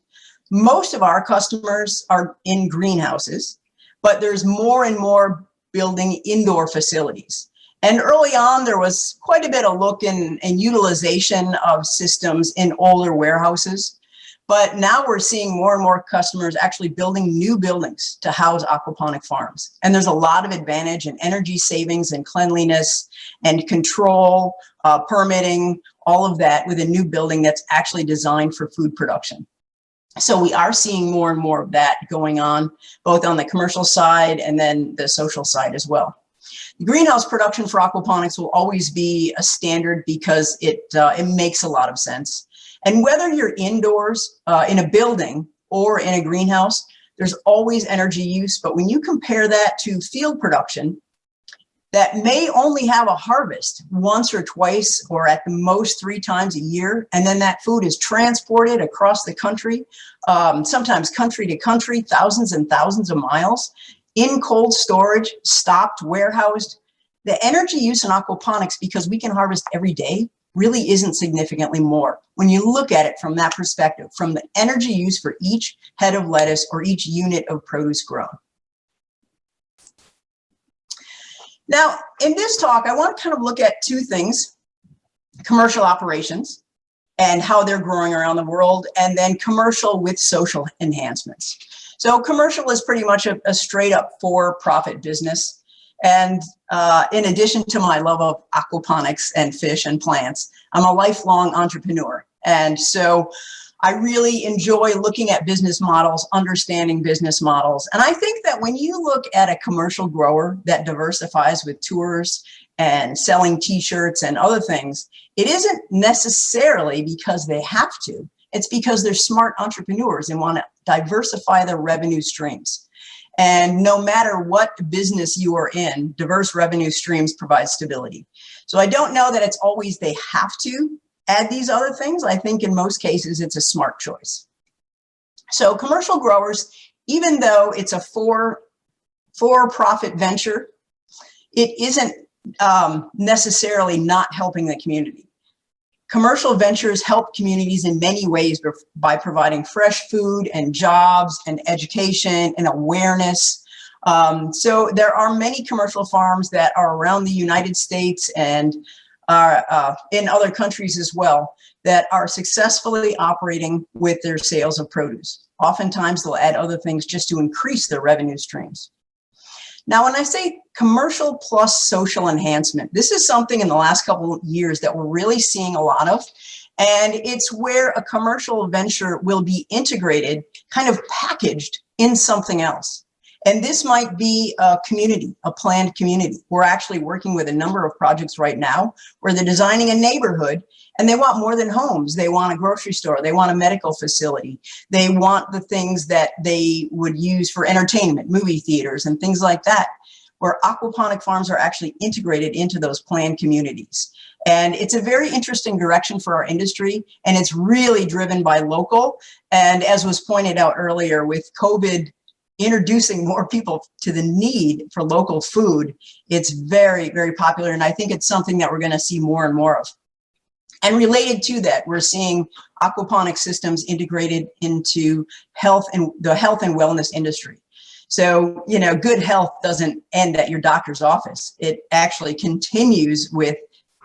Most of our customers are in greenhouses, but there's more and more building indoor facilities. And early on, there was quite a bit of look and utilization of systems in older warehouses. But now we're seeing more and more customers actually building new buildings to house aquaponic farms. And there's a lot of advantage in energy savings and cleanliness and control, permitting, all of that with a new building that's actually designed for food production. So we are seeing more and more of that going on, both on the commercial side and then the social side as well. The greenhouse production for aquaponics will always be a standard because it makes a lot of sense. And whether you're indoors in a building or in a greenhouse, there's always energy use. But when you compare that to field production, that may only have a harvest once or twice, or at the most 3 times a year, and then that food is transported across the country, sometimes country to country, thousands and thousands of miles, in cold storage, stocked, warehoused. The energy use in aquaponics, because we can harvest every day, really isn't significantly more when you look at it from that perspective, from the energy use for each head of lettuce or each unit of produce grown. Now, in this talk, I want to kind of look at 2 things: commercial operations and how they're growing around the world, and then commercial with social enhancements. So commercial is pretty much a straight up for-profit business. And in addition to my love of aquaponics and fish and plants, I'm a lifelong entrepreneur. And so I really enjoy looking at business models, understanding business models. And I think that when you look at a commercial grower that diversifies with tours and selling t-shirts and other things, it isn't necessarily because they have to. It's because they're smart entrepreneurs and want to diversify their revenue streams. And no matter what business you are in, diverse revenue streams provide stability. So I don't know that it's always they have to add these other things. I think in most cases, it's a smart choice. So commercial growers, even though it's a for-profit venture, it isn't necessarily not helping the community. Commercial ventures help communities in many ways by providing fresh food and jobs and education and awareness. So there are many commercial farms that are around the United States and are in other countries as well that are successfully operating with their sales of produce. Oftentimes they'll add other things just to increase their revenue streams. Now, when I say commercial plus social enhancement, this is something in the last couple of years that we're really seeing a lot of. And it's where a commercial venture will be integrated, kind of packaged in something else. And this might be a community, a planned community. We're actually working with a number of projects right now where they're designing a neighborhood and they want more than homes. They want a grocery store. They want a medical facility. They want the things that they would use for entertainment, movie theaters and things like that, where aquaponic farms are actually integrated into those planned communities. And it's a very interesting direction for our industry, and it's really driven by local. And as was pointed out earlier, with COVID introducing more people to the need for local food, it's very, very popular. And I think it's something that we're going to see more and more of. And related to that, we're seeing aquaponic systems integrated into the health and wellness industry. So, you know, good health doesn't end at your doctor's office. It actually continues with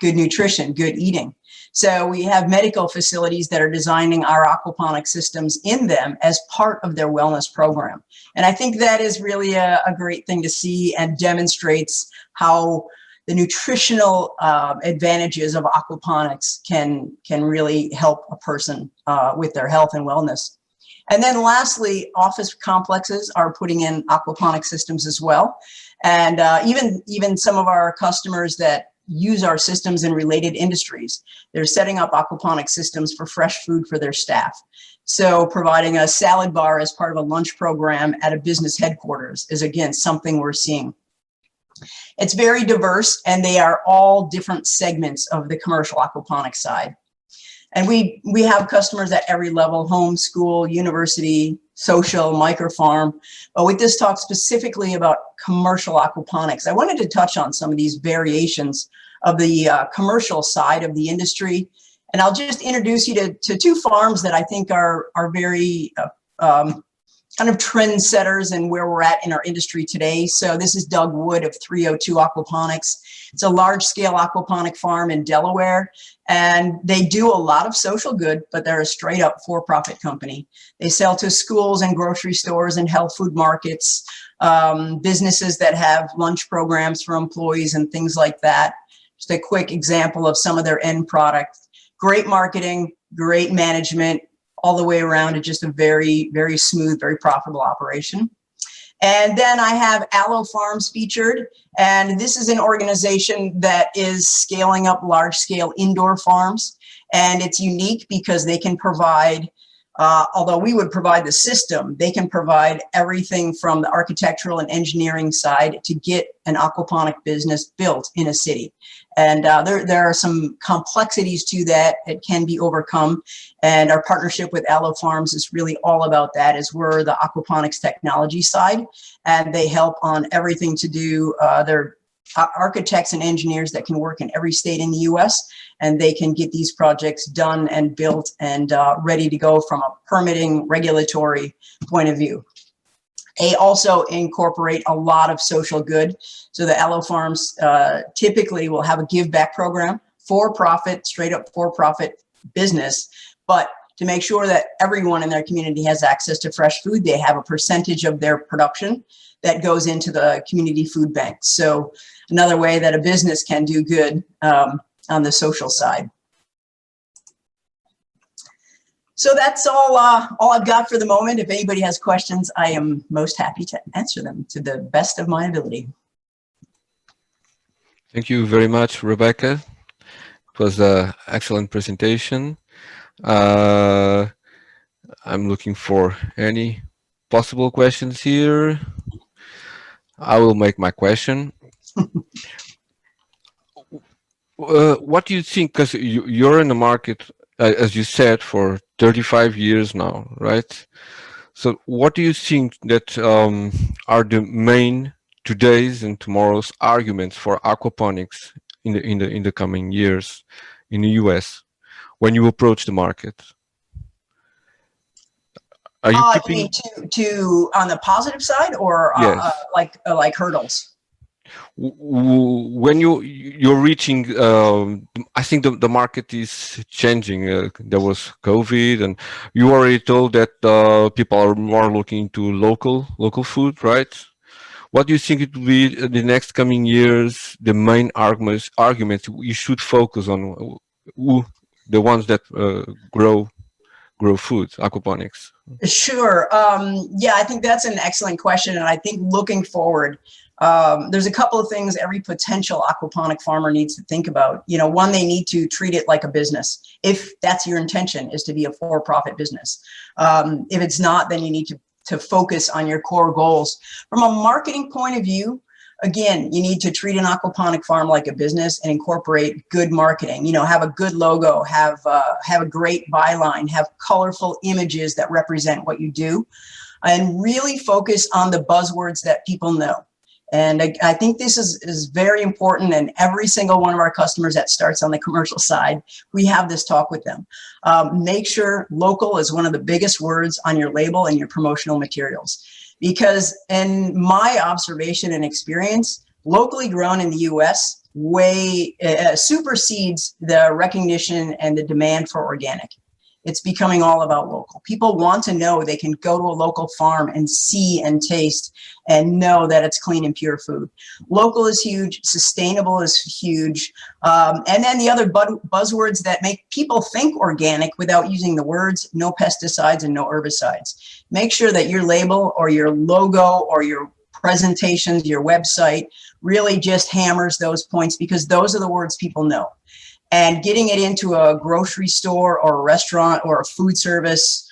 good nutrition, good eating. So we have medical facilities that are designing our aquaponic systems in them as part of their wellness program. And I think that is really a great thing to see and demonstrates how the nutritional advantages of aquaponics can really help a person with their health and wellness. And then lastly, office complexes are putting in aquaponic systems as well. And even some of our customers that use our systems in related industries, they're setting up aquaponic systems for fresh food for their staff. So providing a salad bar as part of a lunch program at a business headquarters is, again, something we're seeing. It's very diverse, and they are all different segments of the commercial aquaponics side. And we have customers at every level: home, school, university, social, microfarm. But with this talk specifically about commercial aquaponics, I wanted to touch on some of these variations of the commercial side of the industry. And I'll just introduce you to two farms that I think are very kind of trendsetters and where we're at in our industry today. So this is Doug Wood of 302 Aquaponics. It's a large-scale aquaponic farm in Delaware, and they do a lot of social good, but they're a straight-up for-profit company. They sell to schools and grocery stores and health food markets, businesses that have lunch programs for employees and things like that. Just a quick example of some of their end product. Great marketing, great management, all the way around to just a very, very smooth, very profitable operation. And then I have Aloe Farms featured, and this is an organization that is scaling up large-scale indoor farms, and it's unique because they can provide, although we would provide the system, they can provide everything from the architectural and engineering side to get an aquaponic business built in a city. And there are some complexities to that that can be overcome. And our partnership with Aloe Farms is really all about that, as we're the aquaponics technology side. And they help on everything to do, they're architects and engineers that can work in every state in the US, and they can get these projects done and built and ready to go from a permitting regulatory point of view. They also incorporate a lot of social good. So the Aloe Farms typically will have a give back program, for-profit, straight up for-profit business, but to make sure that everyone in their community has access to fresh food, they have a percentage of their production that goes into the community food bank. So another way that a business can do good on the social side. So that's all I've got for the moment. If anybody has questions, I am most happy to answer them to the best of my ability. Thank you very much, Rebecca. It was an excellent presentation. I'm looking for any possible questions here. I will make my question. What do you think, because you're in the market, as you said, for 35 years now, right? So what do you think that are the main today's and tomorrow's arguments for aquaponics in the coming years in the US when you approach the market? Are you You keeping? mean to on the positive side, or Yes. like hurdles? When you're reaching, I think the market is changing. There was COVID, and you already told that people are more looking to local food, right? What do you think it will be the next coming years? The main arguments you should focus on, who, the ones that grow food, aquaponics. Sure. Yeah, I think that's an excellent question. And I think looking forward, there's a couple of things every potential aquaponic farmer needs to think about. You know, one, they need to treat it like a business. If that's your intention, is to be a for-profit business. If it's not, then you need to focus on your core goals. From a marketing point of view, again, you need to treat an aquaponic farm like a business and incorporate good marketing. You know, have a good logo, have a great byline, have colorful images that represent what you do, and really focus on the buzzwords that people know. And I think this is very important. And every single one of our customers that starts on the commercial side, we have this talk with them. Make sure local is one of the biggest words on your label and your promotional materials. Because in my observation and experience, locally grown in the US way supersedes the recognition and the demand for organic. It's becoming all about local. People want to know they can go to a local farm and see and taste and know that it's clean and pure food. Local is huge, sustainable is huge. And then the other buzzwords that make people think organic without using the words, no pesticides and no herbicides. Make sure that your label or your logo or your presentations, your website really just hammers those points, because those are the words people know. And getting it into a grocery store or a restaurant or a food service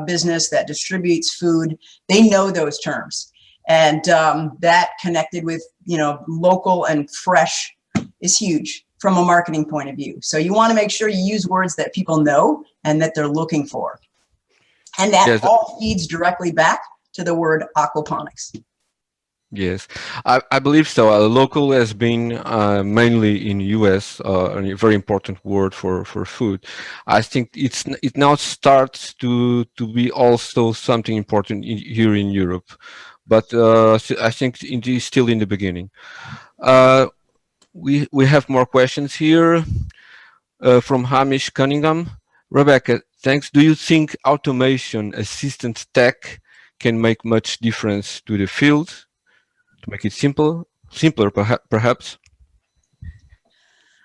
business that distributes food, they know those terms. And that connected with, you know, local and fresh is huge from a marketing point of view. So you want to make sure you use words that people know and that they're looking for. And that all feeds directly back to the word aquaponics. Yes, I believe so. Local has been mainly in US a very important word for food. I think it now starts to be also something important here in Europe, but I think it is still in the beginning. We have more questions here from Hamish Cunningham. Rebecca, thanks. Do you think automation assistant tech can make much difference to the field? To make it simpler, perhaps?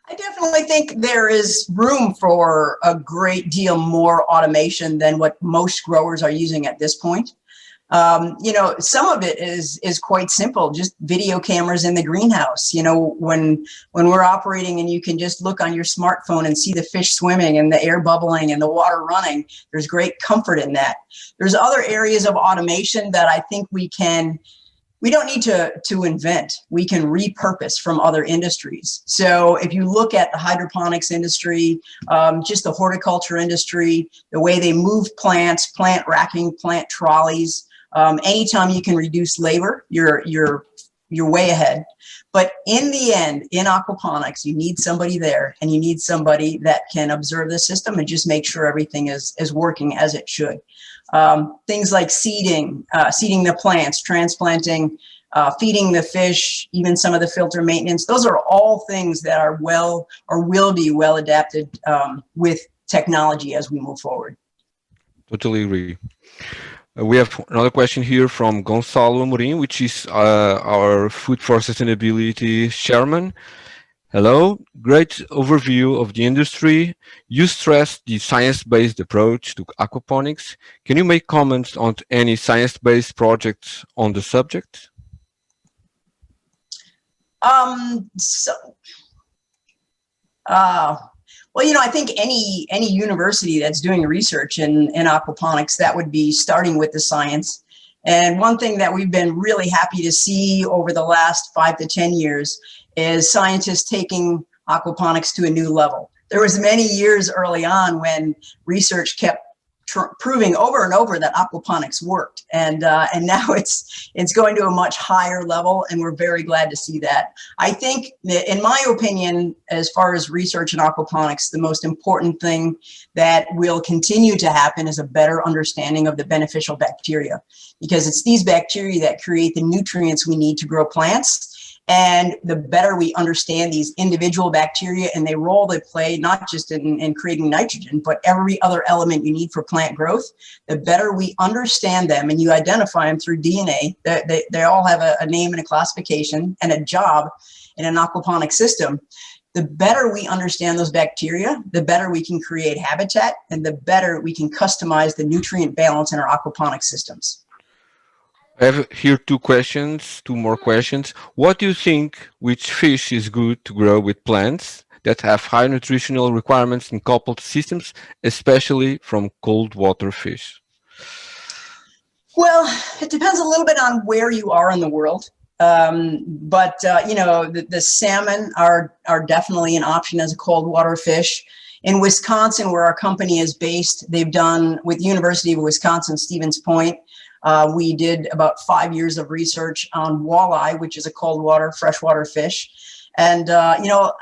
I definitely think there is room for a great deal more automation than what most growers are using at this point. You know, some of it is quite simple, just video cameras in the greenhouse. You know, when we're operating and you can just look on your smartphone and see the fish swimming and the air bubbling and the water running, there's great comfort in that. There's other areas of automation that I think we don't need to invent. We can repurpose from other industries. So if you look at the hydroponics industry, just the horticulture industry, the way they move plants, plant racking, plant trolleys, anytime you can reduce labor, you're way ahead. But in the end, in aquaponics, you need somebody there, and you need somebody that can observe the system and just make sure everything is working as it should. Things like seeding the plants, transplanting, feeding the fish, even some of the filter maintenance. Those are all things that are well or will be well adapted with technology as we move forward. Totally agree. We have another question here from Gonçalo Amorim, which is our Food for Sustainability chairman. Hello, great overview of the industry. You stressed the science-based approach to aquaponics. Can you make comments on any science-based projects on the subject? Well, you know, I think any university that's doing research in aquaponics, that would be starting with the science. And one thing that we've been really happy to see over the last 5 to 10 years is scientists taking aquaponics to a new level. There was many years early on when research kept proving over and over that aquaponics worked, and now it's going to a much higher level, and we're very glad to see that. I think, in my opinion, as far as research in aquaponics, the most important thing that will continue to happen is a better understanding of the beneficial bacteria, because it's these bacteria that create the nutrients we need to grow plants. And the better we understand these individual bacteria and the role they play, not just in creating nitrogen, but every other element you need for plant growth, the better we understand them and you identify them through DNA. They all have a name and a classification and a job in an aquaponic system. The better we understand those bacteria, the better we can create habitat, and the better we can customize the nutrient balance in our aquaponic systems. I have here two more questions. What do you think, which fish is good to grow with plants that have high nutritional requirements in coupled systems, especially from cold water fish? Well, it depends a little bit on where you are in the world. But you know, the salmon are definitely an option as a cold water fish. In Wisconsin, where our company is based, they've done, with University of Wisconsin, Stevens Point, we did about 5 years of research on walleye, which is a cold water, freshwater fish. And, you know,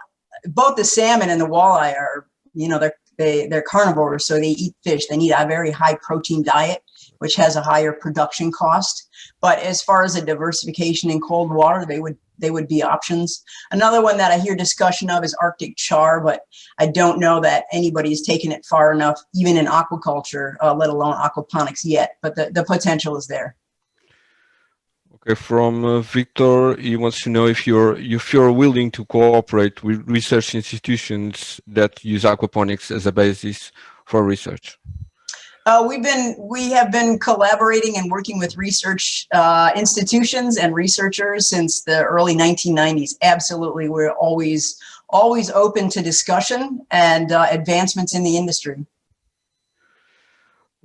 both the salmon and the walleye are, you know, they're carnivores, so they eat fish. They need a very high protein diet, which has a higher production cost. But as far as a diversification in cold water, they would be options. Another one that I hear discussion of is Arctic char, but I don't know that anybody's taken it far enough, even in aquaculture, let alone aquaponics yet. But the potential is there. Okay, from Victor, he wants to know if you're willing to cooperate with research institutions that use aquaponics as a basis for research. We have been collaborating and working with research institutions and researchers since the early 1990s. Absolutely, we're always open to discussion and advancements in the industry.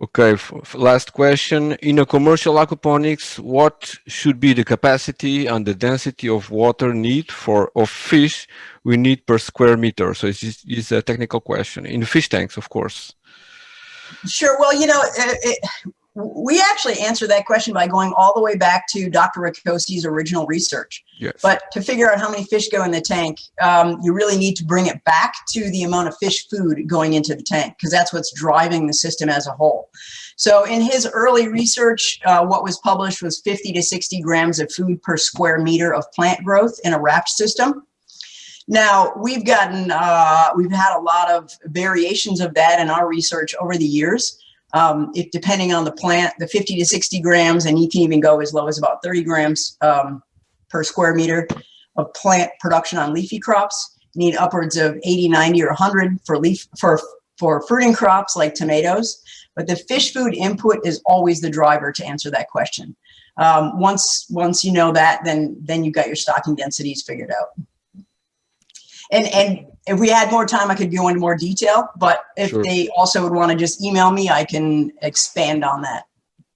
Okay, last question. In a commercial aquaponics, what should be the capacity and the density of water need of fish we need per square meter? So it's a technical question. In fish tanks, of course. Sure. Well, you know, we actually answer that question by going all the way back to Dr. Ricosi's original research. Yes. But to figure out how many fish go in the tank, you really need to bring it back to the amount of fish food going into the tank, because that's what's driving the system as a whole. So in his early research, what was published was 50 to 60 grams of food per square meter of plant growth in a wrapped system. Now, we've had a lot of variations of that in our research over the years. Depending on the plant, the 50 to 60 grams, and you can even go as low as about 30 grams per square meter of plant production on leafy crops. You need upwards of 80, 90, or 100 for fruiting crops like tomatoes. But the fish food input is always the driver to answer that question. Once you know that, then you've got your stocking densities figured out. And if we had more time, I could go into more detail, but if Sure. they also would want to just email me, I can expand on that.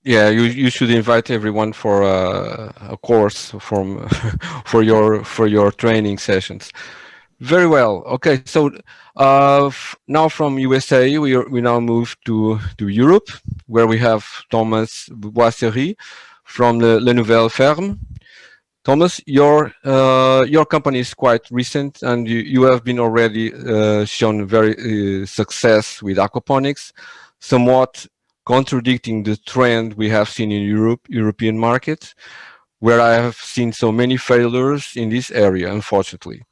Yeah, you should invite everyone for a course for your training sessions. Very well. Okay, so now from USA, we now move to Europe, where we have Thomas Boisserie from the La Nouvelle Ferme. Thomas, your company is quite recent, and you have been already shown very success with aquaponics, somewhat contradicting the trend we have seen in European markets, where I have seen so many failures in this area, unfortunately.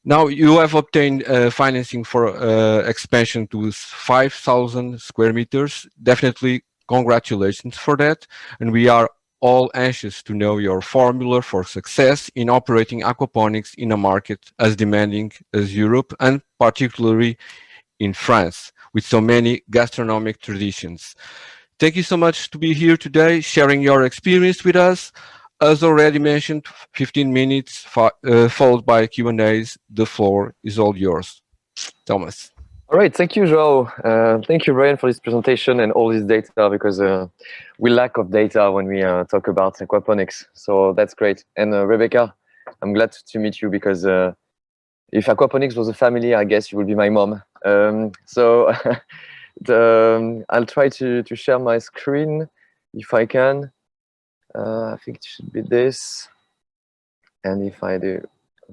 Now you have obtained financing for expansion to 5,000 square meters. Definitely congratulations for that, and we are all anxious to know your formula for success in operating aquaponics in a market as demanding as Europe, and particularly in France, with so many gastronomic traditions. Thank you so much to be here today, sharing your experience with us. As already mentioned, 15 minutes followed by Q&As. The floor is all yours. Thomas. All right, thank you, João. Thank you, Brian, for this presentation and all this data, because we lack of data when we talk about aquaponics. So that's great. And Rebecca, I'm glad to meet you, because if aquaponics was a family, I guess you would be my mom. So I'll try to share my screen if I can. I think it should be this. And if I do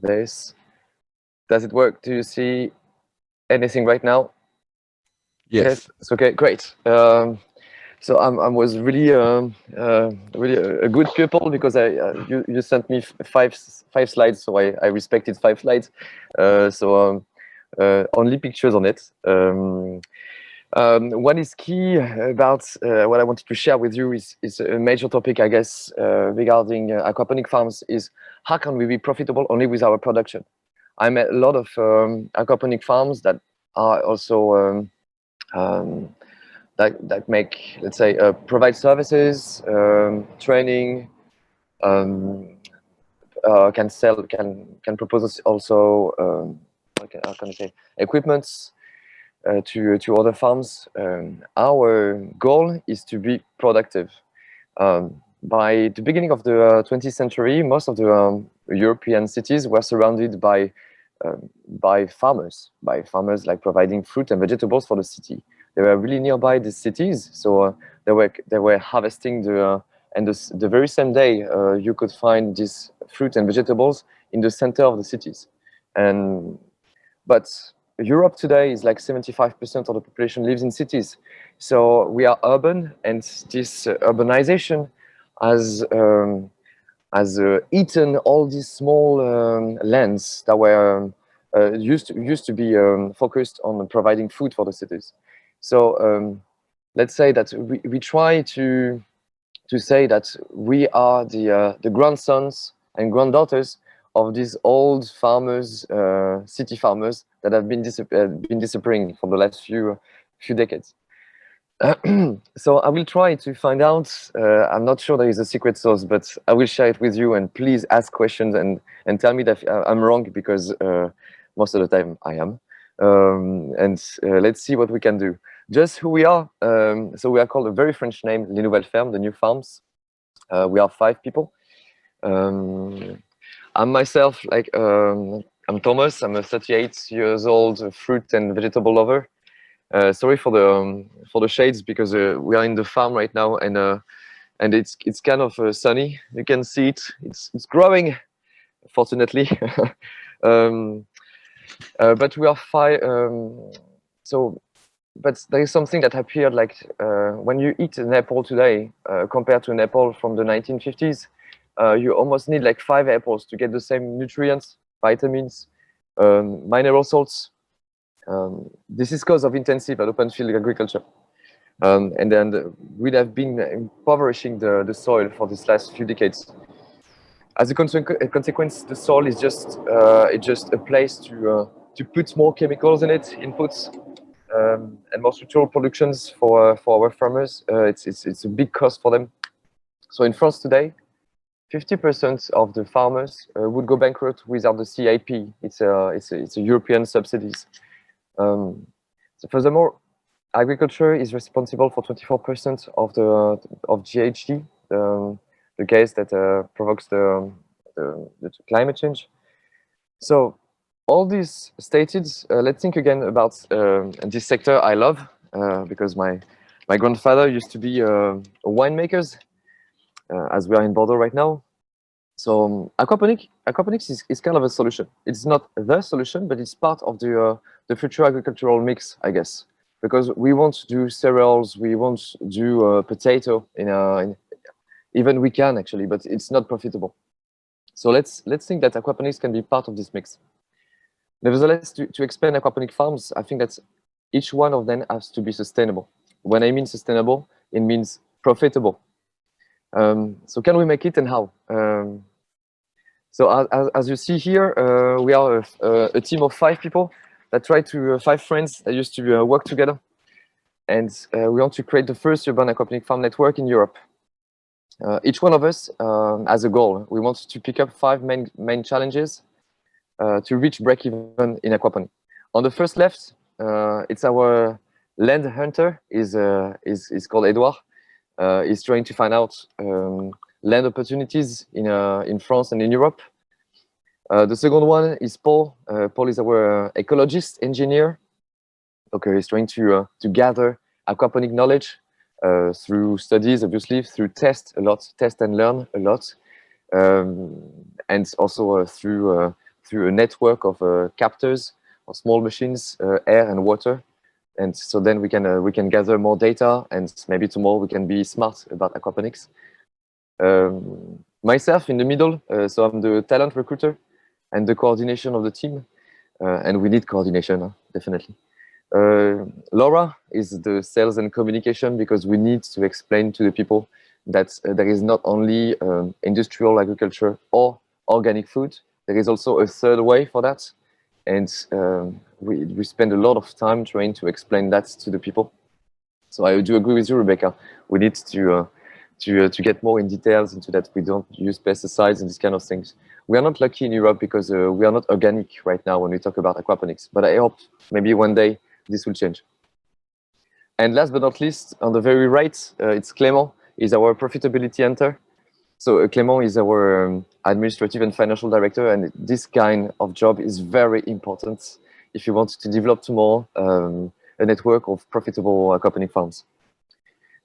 this, does it work? Do you see anything right now? Yes. It's okay, great. So I was really really a good pupil because you sent me five slides, so I respected 5 slides. Only pictures on it. What is key about what I wanted to share with you is a major topic, I guess, regarding aquaponic farms is how can we be profitable only with our production? I met a lot of aquaponic farms that are also that make, let's say, provide services, training, can sell, can propose us also, how can I say, equipments to other farms. Our goal is to be productive. By the beginning of the 20th century, most of the European cities were surrounded by farmers like providing fruit and vegetables for the city. They were really nearby the cities, so they were harvesting and the very same day you could find these fruit and vegetables in the center of the cities. But Europe today is like 75% of the population lives in cities, so we are urban, and this urbanization has eaten all these small lands that were used to be focused on providing food for the cities. So let's say that we try to say that we are the grandsons and granddaughters of these old farmers, city farmers that have been disappearing for the last few decades. So I will try to find out. I'm not sure there is a secret sauce, but I will share it with you. And please ask questions and tell me that I'm wrong, because most of the time I am. Let's see what we can do. Just who we are. So we are called a very French name, Les Nouvelles Fermes, the new farms. We are 5 people. I'm myself, I'm Thomas. I'm a 38 years old fruit and vegetable lover. Sorry for the shades, because we are in the farm right now, and it's kind of sunny. You can see it. It's growing, fortunately. But we are 5. But there is something that appeared, like when you eat an apple today, compared to an apple from the 1950s, you almost need like 5 apples to get the same nutrients, vitamins, mineral salts. This is because of intensive and open field agriculture. And then we have been impoverishing the soil for these last few decades. As a consequence, the soil is just a place to put more chemicals in it, inputs, and more structural productions for our farmers. It's a big cost for them. So in France today, 50% of the farmers would go bankrupt without the CIP. It's a European subsidies. So furthermore, agriculture is responsible for 24% of GHG, the gas that provokes the climate change. So all these stated, let's think again about this sector I love, because my grandfather used to be a winemaker, as we are in Bordeaux right now. So aquaponics is kind of a solution. It's not the solution, but it's part of the future agricultural mix, I guess, because we won't do cereals, we won't do potato even we can actually, but it's not profitable. So let's think that aquaponics can be part of this mix. Nevertheless, to expand aquaponic farms, I think that each one of them has to be sustainable. When I mean sustainable, it means profitable. So can we make it, and how? So as you see here, we are a team of 5 people that try to 5 friends that used to work together, and we want to create the first urban aquaponic farm network in Europe. Each one of us has a goal. We want to pick up 5 main challenges to reach break-even in aquaponic. On the first left, it's our land hunter. Is called Edouard. He's trying to find out land opportunities in France and in Europe. The second one is Paul. Paul is our ecologist engineer. Cotter is trying to gather aquaponic knowledge through studies, obviously, through test and learn a lot, and also through a network of captors or small machines, air and water. And so then we can gather more data, and maybe tomorrow we can be smart about aquaponics. Myself in the middle, so I'm the talent recruiter and the coordination of the team, and we need coordination, definitely. Laura is the sales and communication, because we need to explain to the people that there is not only industrial agriculture or organic food, there is also a third way for that. And we spend a lot of time trying to explain that to the people. So I do agree with you, Rebecca. We need to get more in details into that. We don't use pesticides and these kind of things. We are not lucky in Europe because we are not organic right now when we talk about aquaponics. But I hope maybe one day this will change. And last but not least, on the very right, it's Clément, is our profitability hunter. So Clément is our administrative and financial director, and this kind of job is very important if you want to develop tomorrow a network of profitable aquaponic farms.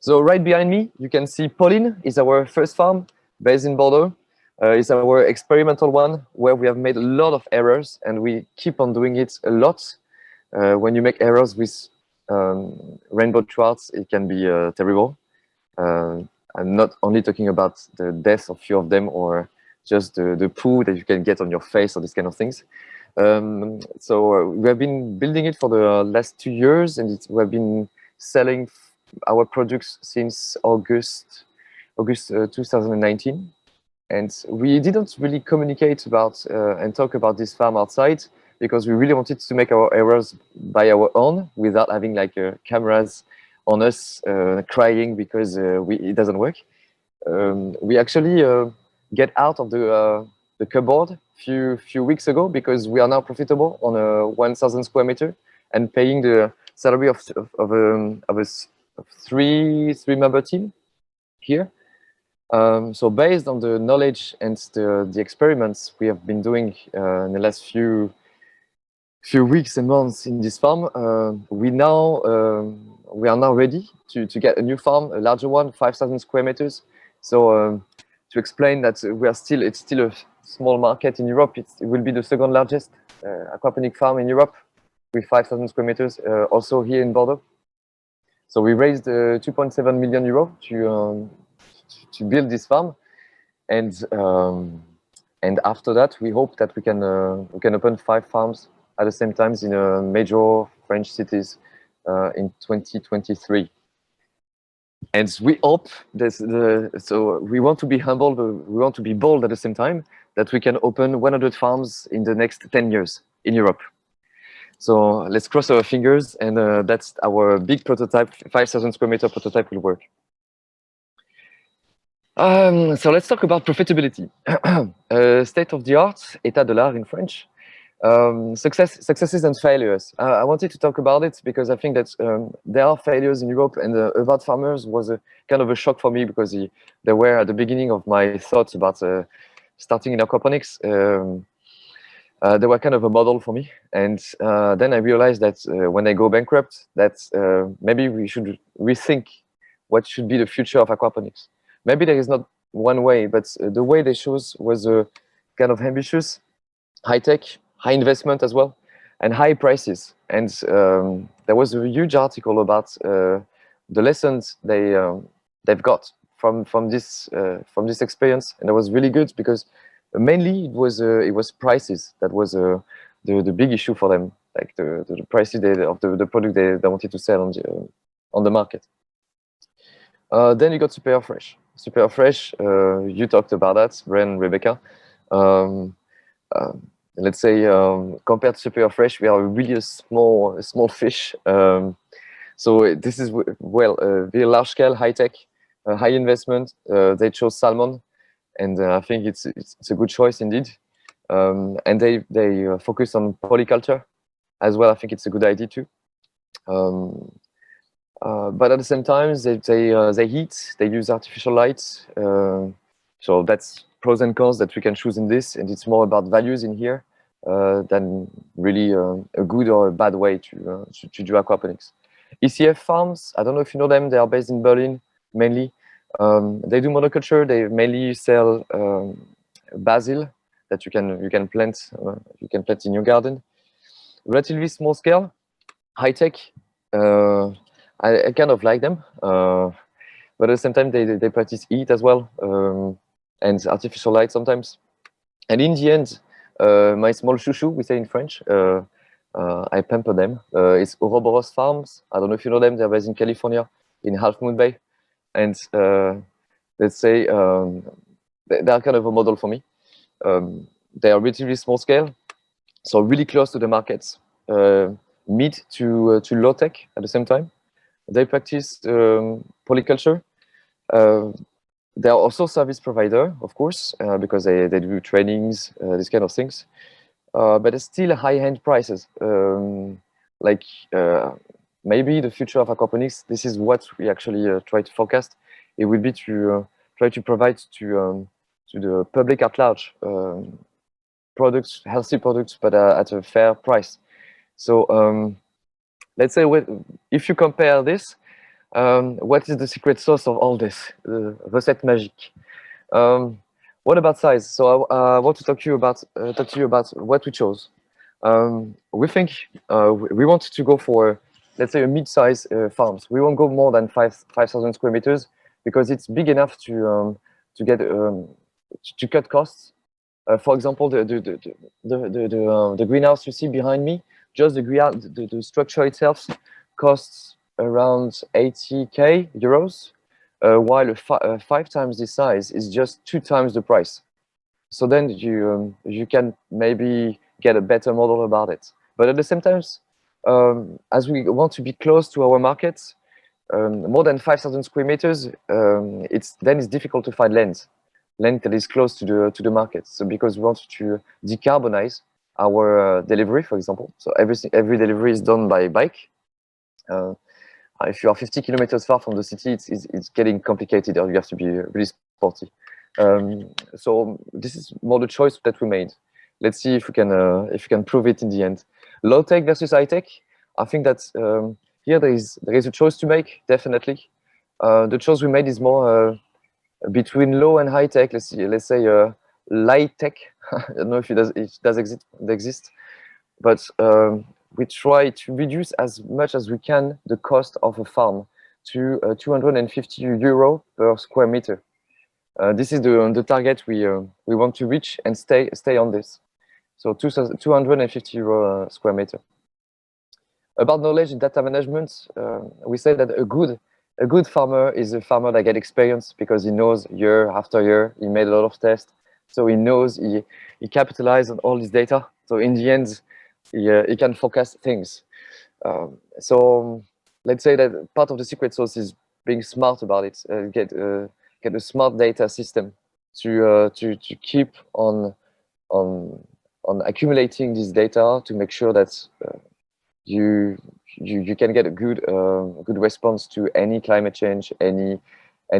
So right behind me, you can see Pauline is our first farm based in Bordeaux. It's our experimental one where we have made a lot of errors, and we keep on doing it a lot. When you make errors with rainbow trouts, it can be terrible. I'm not only talking about the death of few of them or just the poo that you can get on your face or these kind of things. So we have been building it for the last 2 years, and we have been selling our products since August 2019. And we didn't really communicate about and talk about this farm outside, because we really wanted to make our errors by our own without having like cameras on us crying because it doesn't work. We actually get out of the cupboard few weeks ago, because we are now profitable on a 1,000 square meter and paying the salary of a three-member team here. So based on the knowledge and the experiments we have been doing in the last few weeks and months in this farm, we are now ready to get a new farm, a larger one, 5,000 square meters. So to explain that it's still a small market in Europe. It will be the second largest aquaponic farm in Europe with 5,000 square meters, also here in Bordeaux. So we raised 2.7 million euros to build this farm, and after that we hope that we can open 5 farms at the same time in major French cities in 2023. And we hope so we want to be humble, but we want to be bold at the same time, that we can open 100 farms in the next 10 years in Europe. So let's cross our fingers, and that's our big prototype, 5,000 square meter prototype will work. So let's talk about profitability. State of the art, état de l'art in French. Successes and failures. I wanted to talk about it because I think that there are failures in Europe, and about farmers was a kind of a shock for me, because they were at the beginning of my thoughts about starting in aquaponics. They were kind of a model for me, and then I realized that when they go bankrupt, that maybe we should rethink what should be the future of aquaponics. Maybe there is not one way, but the way they chose was kind of ambitious, high-tech, high investment as well, and high prices. And there was a huge article about the lessons they've got from this experience, and it was really good, because mainly it was prices that was the big issue for them, like the prices of the product they wanted to sell on the market. Then you got Superior Fresh. Superior Fresh, you talked about that, Brian, Rebecca. Let's say compared to Superior Fresh, we are really a small fish. So this is very large scale, high tech, high investment. They chose salmon, and I think it's a good choice indeed. And they focus on polyculture as well. I think it's a good idea too. But at the same time, they heat, they use artificial light. So that's pros and cons that we can choose in this, and it's more about values in here. than really a good or a bad way to do aquaponics. ECF farms, I don't know if you know them. They are based in Berlin mainly. They do monoculture. They mainly sell basil that you can plant in your garden. Relatively small scale, high tech. I kind of like them, but at the same time they practice heat as well, and artificial light sometimes. And in the end, my small chouchou, we say in French, I pamper them. It's Ouroboros Farms. I don't know if you know them. They're based in California, in Half Moon Bay. And let's say they are kind of a model for me. They are relatively small scale, so really close to the markets, mid to low tech at the same time. They practice polyculture. They are also service provider, of course, because they do trainings, these kind of things. But it's still high-end prices. Maybe the future of aquaponics, this is what we actually try to forecast. It would be to try to provide to the public at large products, healthy products, but at a fair price. So let's say if you compare this, what is the secret sauce of all this? Recette magique. What about size? So I want to talk to you about what we chose. We think we want to go for, let's say, a mid-size farms. We won't go more than 5,000 square meters because it's big enough to get to cut costs. For example, the greenhouse you see behind me, just the structure itself costs around 80k euros, while 5 times this size is just 2 times the price. So then you can maybe get a better model about it. But at the same time, as we want to be close to our markets, more than 5,000 square meters, it's difficult to find land that is close to the market. So because we want to decarbonize our delivery, for example, so every delivery is done by bike. If you are 50 kilometers far from the city, it's getting complicated, or you have to be really sporty. So this is more the choice that we made. Let's see if we can prove it in the end. Low tech versus high tech. I think that here there is a choice to make, definitely. The choice we made is more between low and high tech. Let's say light tech. I don't know if it does exist, but we try to reduce as much as we can the cost of a farm to 250 euro per square meter. This is the target we want to reach and stay on this. So 250 euro square meter. About knowledge and data management, we say that a good farmer is a farmer that gets experience because he knows year after year, he made a lot of tests, so he knows he capitalized on all this data. So in the end, he can forecast things. So let's say that part of the secret sauce is being smart about it. Get a smart data system to keep on accumulating this data to make sure that you can get a good response to any climate change, any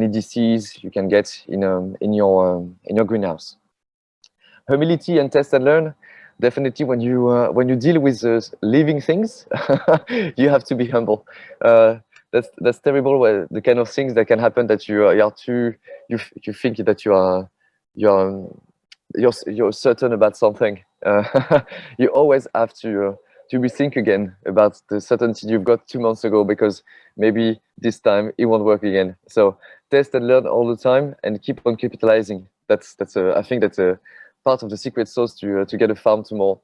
disease you can get in your greenhouse. Humility and test and learn. Definitely, when you deal with living things, you have to be humble. That's terrible. The kind of things that can happen that you think that you're certain about something. You always have to rethink again about the certainty you've got 2 months ago, because maybe this time it won't work again. So test and learn all the time and keep on capitalizing. I think that's a part of the secret sauce to get a farm tomorrow.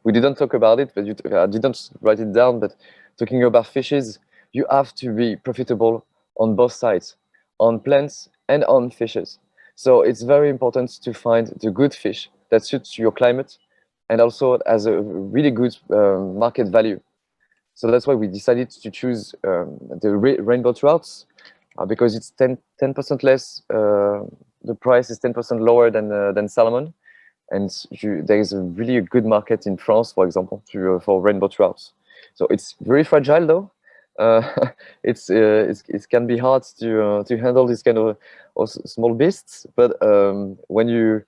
We didn't talk about it, but I didn't write it down, but talking about fishes, you have to be profitable on both sides, on plants and on fishes. So it's very important to find the good fish that suits your climate and also has a really good market value. So that's why we decided to choose the rainbow trouts, because it's 10% less. The price is 10% lower than salmon, and there is a really good market in France, for example, for rainbow trouts. So it's very fragile, though. It can be hard to handle this kind of small beasts, but when you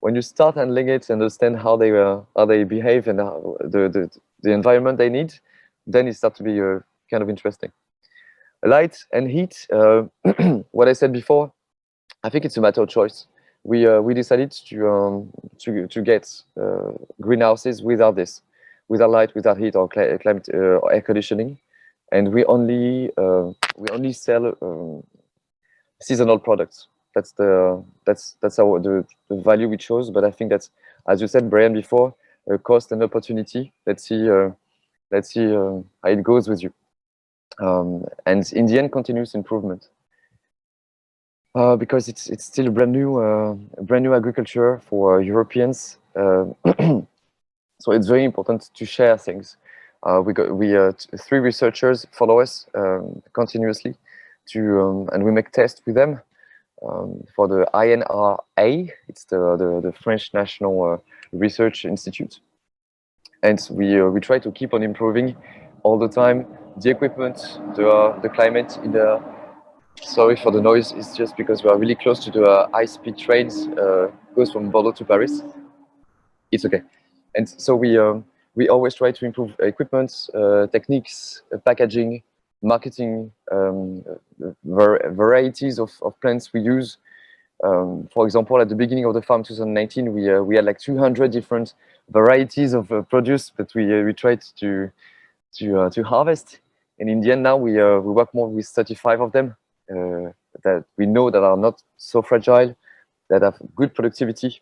when you start handling it, understand how they behave and how the environment they need, then it starts to be kind of interesting. Light and heat. What I said before, I think it's a matter of choice. We decided to get greenhouses without this, without light, without heat or climate or air conditioning, and we only sell seasonal products. That's our the value we chose. But I think that's, as you said, Brian, before, cost and opportunity. Let's see how it goes with you. And in the end, continuous improvement. Because it's still a brand new agriculture for Europeans. So it's very important to share things. We 3 researchers follow us continuously and we make tests with them for the INRA. It's the French National Research Institute, and we try to keep on improving all the time the equipment, the climate in the. Sorry for the noise. It's just because we are really close to the high-speed trains. Goes from Bordeaux to Paris. It's okay. And so we always try to improve equipment, techniques, packaging, marketing, varieties of plants we use. For example, at the beginning of the farm 2019, we had like 200 different varieties of produce that we tried to harvest. And in the end, now we work more with 35 of them that we know that are not so fragile, that have good productivity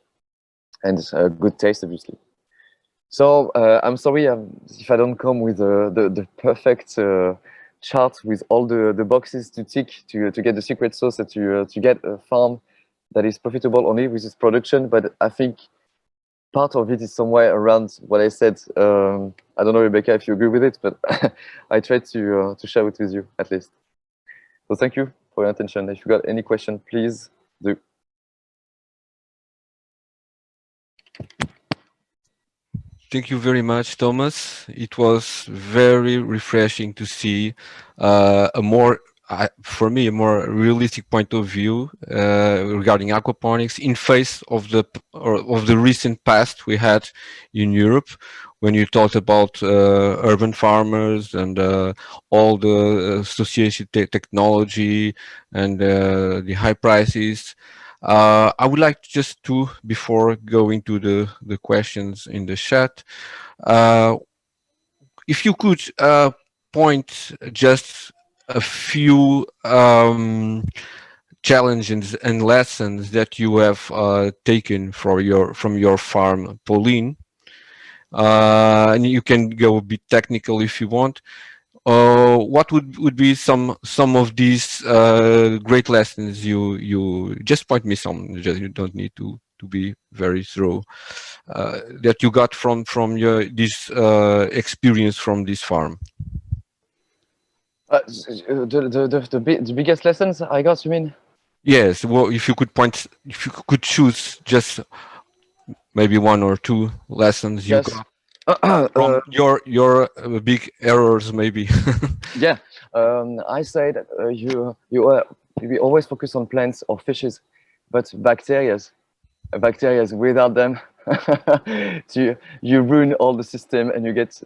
and good taste, obviously. So I'm sorry if I don't come with the perfect chart with all the boxes to tick to get the secret sauce to get a farm that is profitable only with its production. But I think part of it is somewhere around what I said. I don't know, Rebecca, if you agree with it, but I tried to share it with you at least. So thank you for your attention. If you got any question, please do. Thank you very much, Thomas. It was very refreshing to see for me, a more realistic point of view regarding aquaponics in face of the recent past we had in Europe, when you talked about urban farmers and all the associated technology and the high prices. I would like just to, before going to the questions in the chat, if you could point just a few challenges and lessons that you have taken from your farm, Pauline. And you can go a bit technical if you want. What would be some of these great lessons you just point me some? You don't need to be very thorough. That you got from this experience from this farm. The biggest lessons I got, you mean? Yes. Well, if you could choose just maybe 1 or 2 lessons you got from your big errors, maybe. Yeah, I say that we always focus on plants or fishes, but bacteria without them, you ruin all the system and you get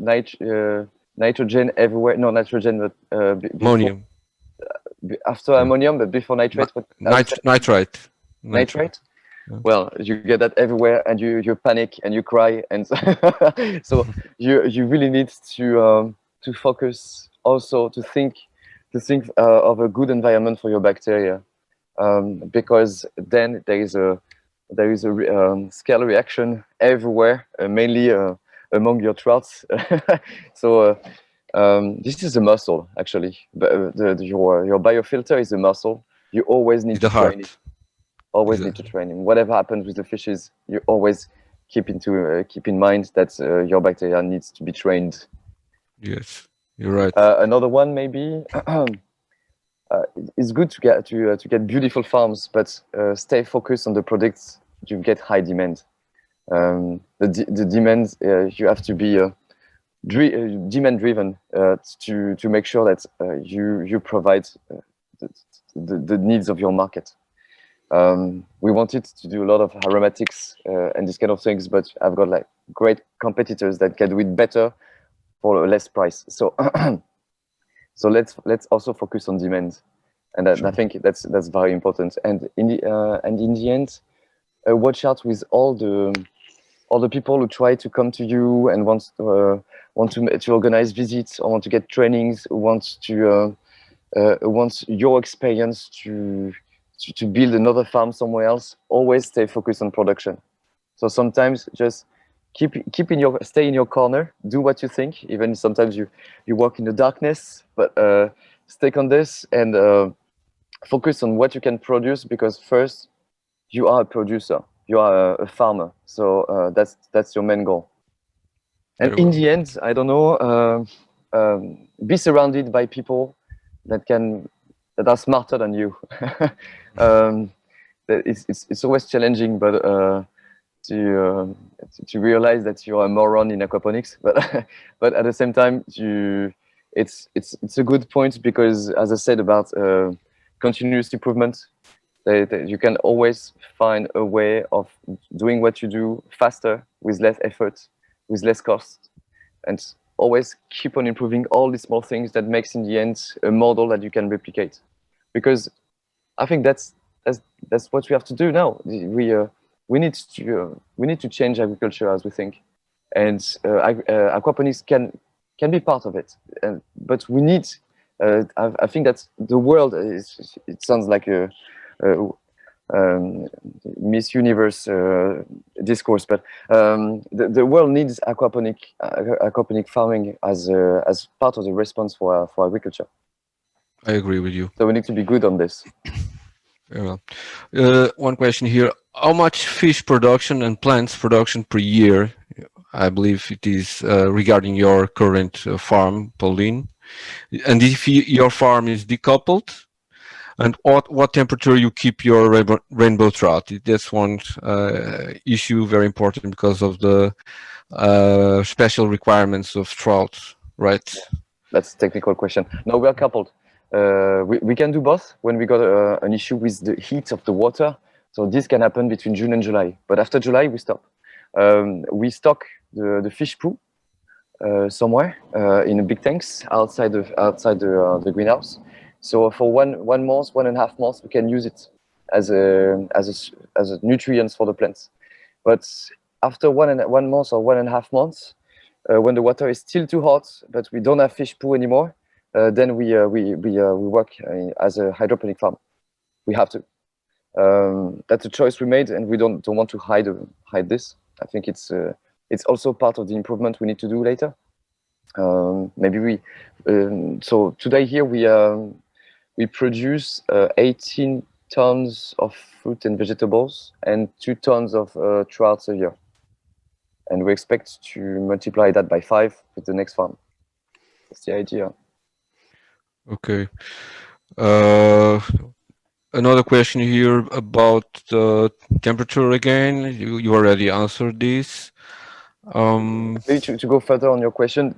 nitrogen everywhere. No nitrogen, but ammonium. After ammonium, but before nitrate. Nitrate. Nitrate. Well, you get that everywhere, and you panic and you cry, and so you really need to focus, also to think of a good environment for your bacteria, because then there is a scale reaction everywhere, mainly among your trouts. So this is a muscle, actually. But your biofilter is a muscle. You always need to train it. Always need to train him. Whatever happens with the fishes, you always keep in mind that your bacteria needs to be trained. Yes, you're right. Another one maybe. It's good to get beautiful farms, but stay focused on the products. You get high demand. The demand, you have to be demand driven to make sure that you provide the needs of your market. We wanted to do a lot of aromatics and these kind of things, but I've got like great competitors that can do it better for a less price. So so let's also focus on demand, and I think that's very important. And in the end, watch out with all the people who try to come to you and want to organize visits or want to get trainings, who wants your experience to build another farm somewhere else. Always stay focused on production. So sometimes just stay in your corner, do what you think, even sometimes you walk in the darkness, but stick on this and focus on what you can produce, because first you are a producer, you are a farmer, so that's your main goal. And in the end, I don't know, be surrounded by people that are smarter than you. It's always challenging, but to realize that you're a moron in aquaponics, but at the same time, it's a good point, because as I said about continuous improvement, you can always find a way of doing what you do faster, with less effort, with less cost, and always keep on improving all these small things that makes in the end a model that you can replicate. Because I think that's what we have to do now. We need to change agriculture as we think, and aquaponics can be part of it. But we need. I think that the world it sounds like a Miss Universe discourse, but the world needs aquaponic farming as part of the response for agriculture. I agree with you. So we need to be good on this. Very well. One question here: how much fish production and plants production per year? I believe it is regarding your current farm, Pauline. And if your farm is decoupled, and what temperature you keep your rainbow trout? That's one issue, very important, because of the special requirements of trout, right? That's a technical question. No, we are coupled. We can do both when we got an issue with the heat of the water. So this can happen between June and July. But after July, we stop. We stock the fish poo somewhere in big tanks outside the greenhouse. So for one month, 1.5 months, we can use it as a nutrients for the plants. But after 1 month or 1.5 months, when the water is still too hot, but we don't have fish poo anymore, then we work as a hydroponic farm. We have to. That's a choice we made, and we don't want to hide this. I think it's also part of the improvement we need to do later. Maybe so today here we produce 18 tons of fruit and vegetables and 2 tons of trouts a year, and we expect to multiply that by 5 with the next farm. That's the idea. Okay. Another question here about the temperature again. You already answered this. Maybe to go further on your question,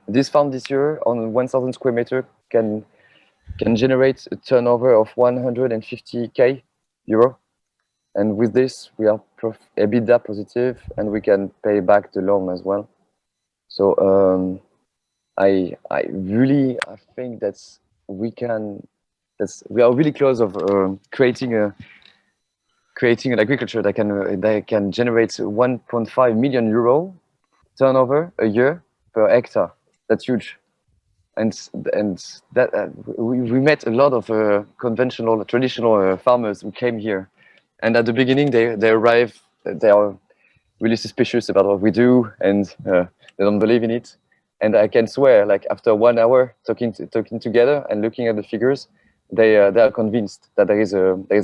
this farm this year on 1,000 square meter can generate a turnover of 150k euro, and with this we are EBITDA positive, and we can pay back the loan as well. So I think we are really close of creating an agriculture that can generate 1.5 million euro turnover a year per hectare. That's huge, and that we met a lot of traditional farmers who came here, and at the beginning they arrive, they are really suspicious about what we do, and they don't believe in it. And I can swear, like after 1 hour talking together and looking at the figures, they are convinced that there is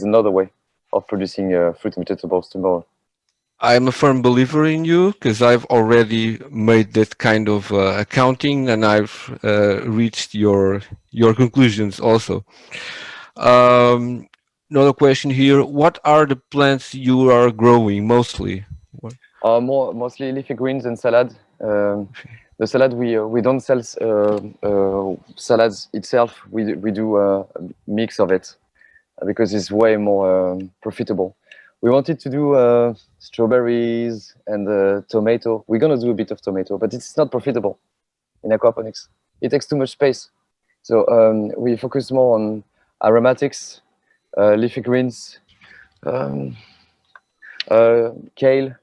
another way of producing fruit and vegetables tomorrow. I'm a firm believer in you, because I've already made that kind of accounting, and I've reached your conclusions also. Another question here: what are the plants you are growing mostly? Mostly leafy greens and salad. The salad we don't sell salads itself. We do a mix of it. because it's way more profitable. We wanted to do strawberries and tomato. We're gonna do a bit of tomato, but it's not profitable in aquaponics. It takes too much space. So we focus more on aromatics, leafy greens, kale, kale.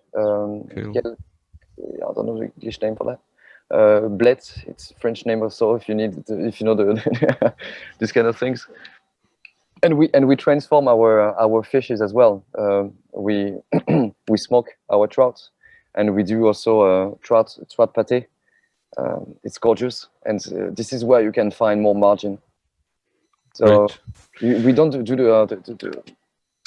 I don't know the English name for that. Blette, it's French name also. If you know the these kind of things. And we transform our fishes as well. We we smoke our trout, and we do also trout pâté. It's gorgeous, and this is where you can find more margin. So we don't do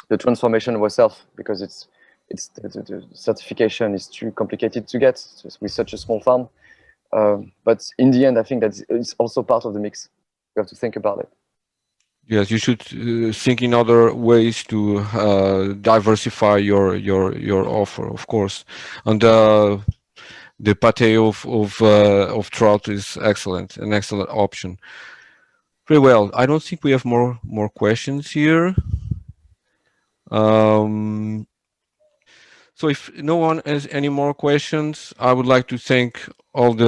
the transformation ourselves because the certification is too complicated to get with such a small farm. But in the end, I think that it's also part of the mix. You have to think about it. Yes, you should think in other ways to diversify your offer, of course. And the pâté of trout is excellent, an excellent option. Very well. I don't think we have more questions here. So if no one has any more questions, I would like to thank all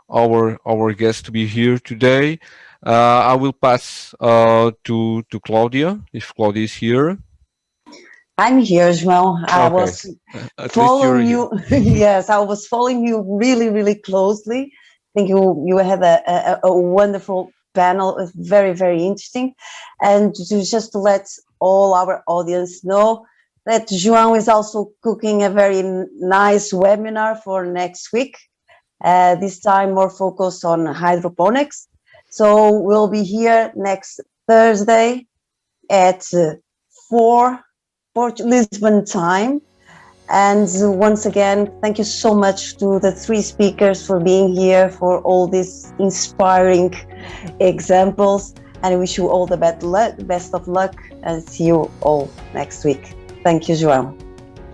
our guests to be here today. I will pass to Claudia, if Claudia is here. I'm here, João. I was following you. Yes, I was following you really, really closely. I think you had a wonderful panel, very, very interesting. And just to let all our audience know that João is also cooking a very nice webinar for next week. This time more focused on hydroponics. So we'll be here next Thursday at 4 Lisbon time. And once again, thank you so much to the 3 speakers for being here, for all these inspiring examples. And I wish you all the best of luck, and see you all next week. Thank you, João.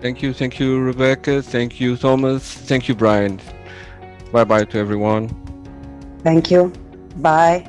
Thank you, Rebecca. Thank you, Thomas. Thank you, Brian. Bye-bye to everyone. Thank you. Bye.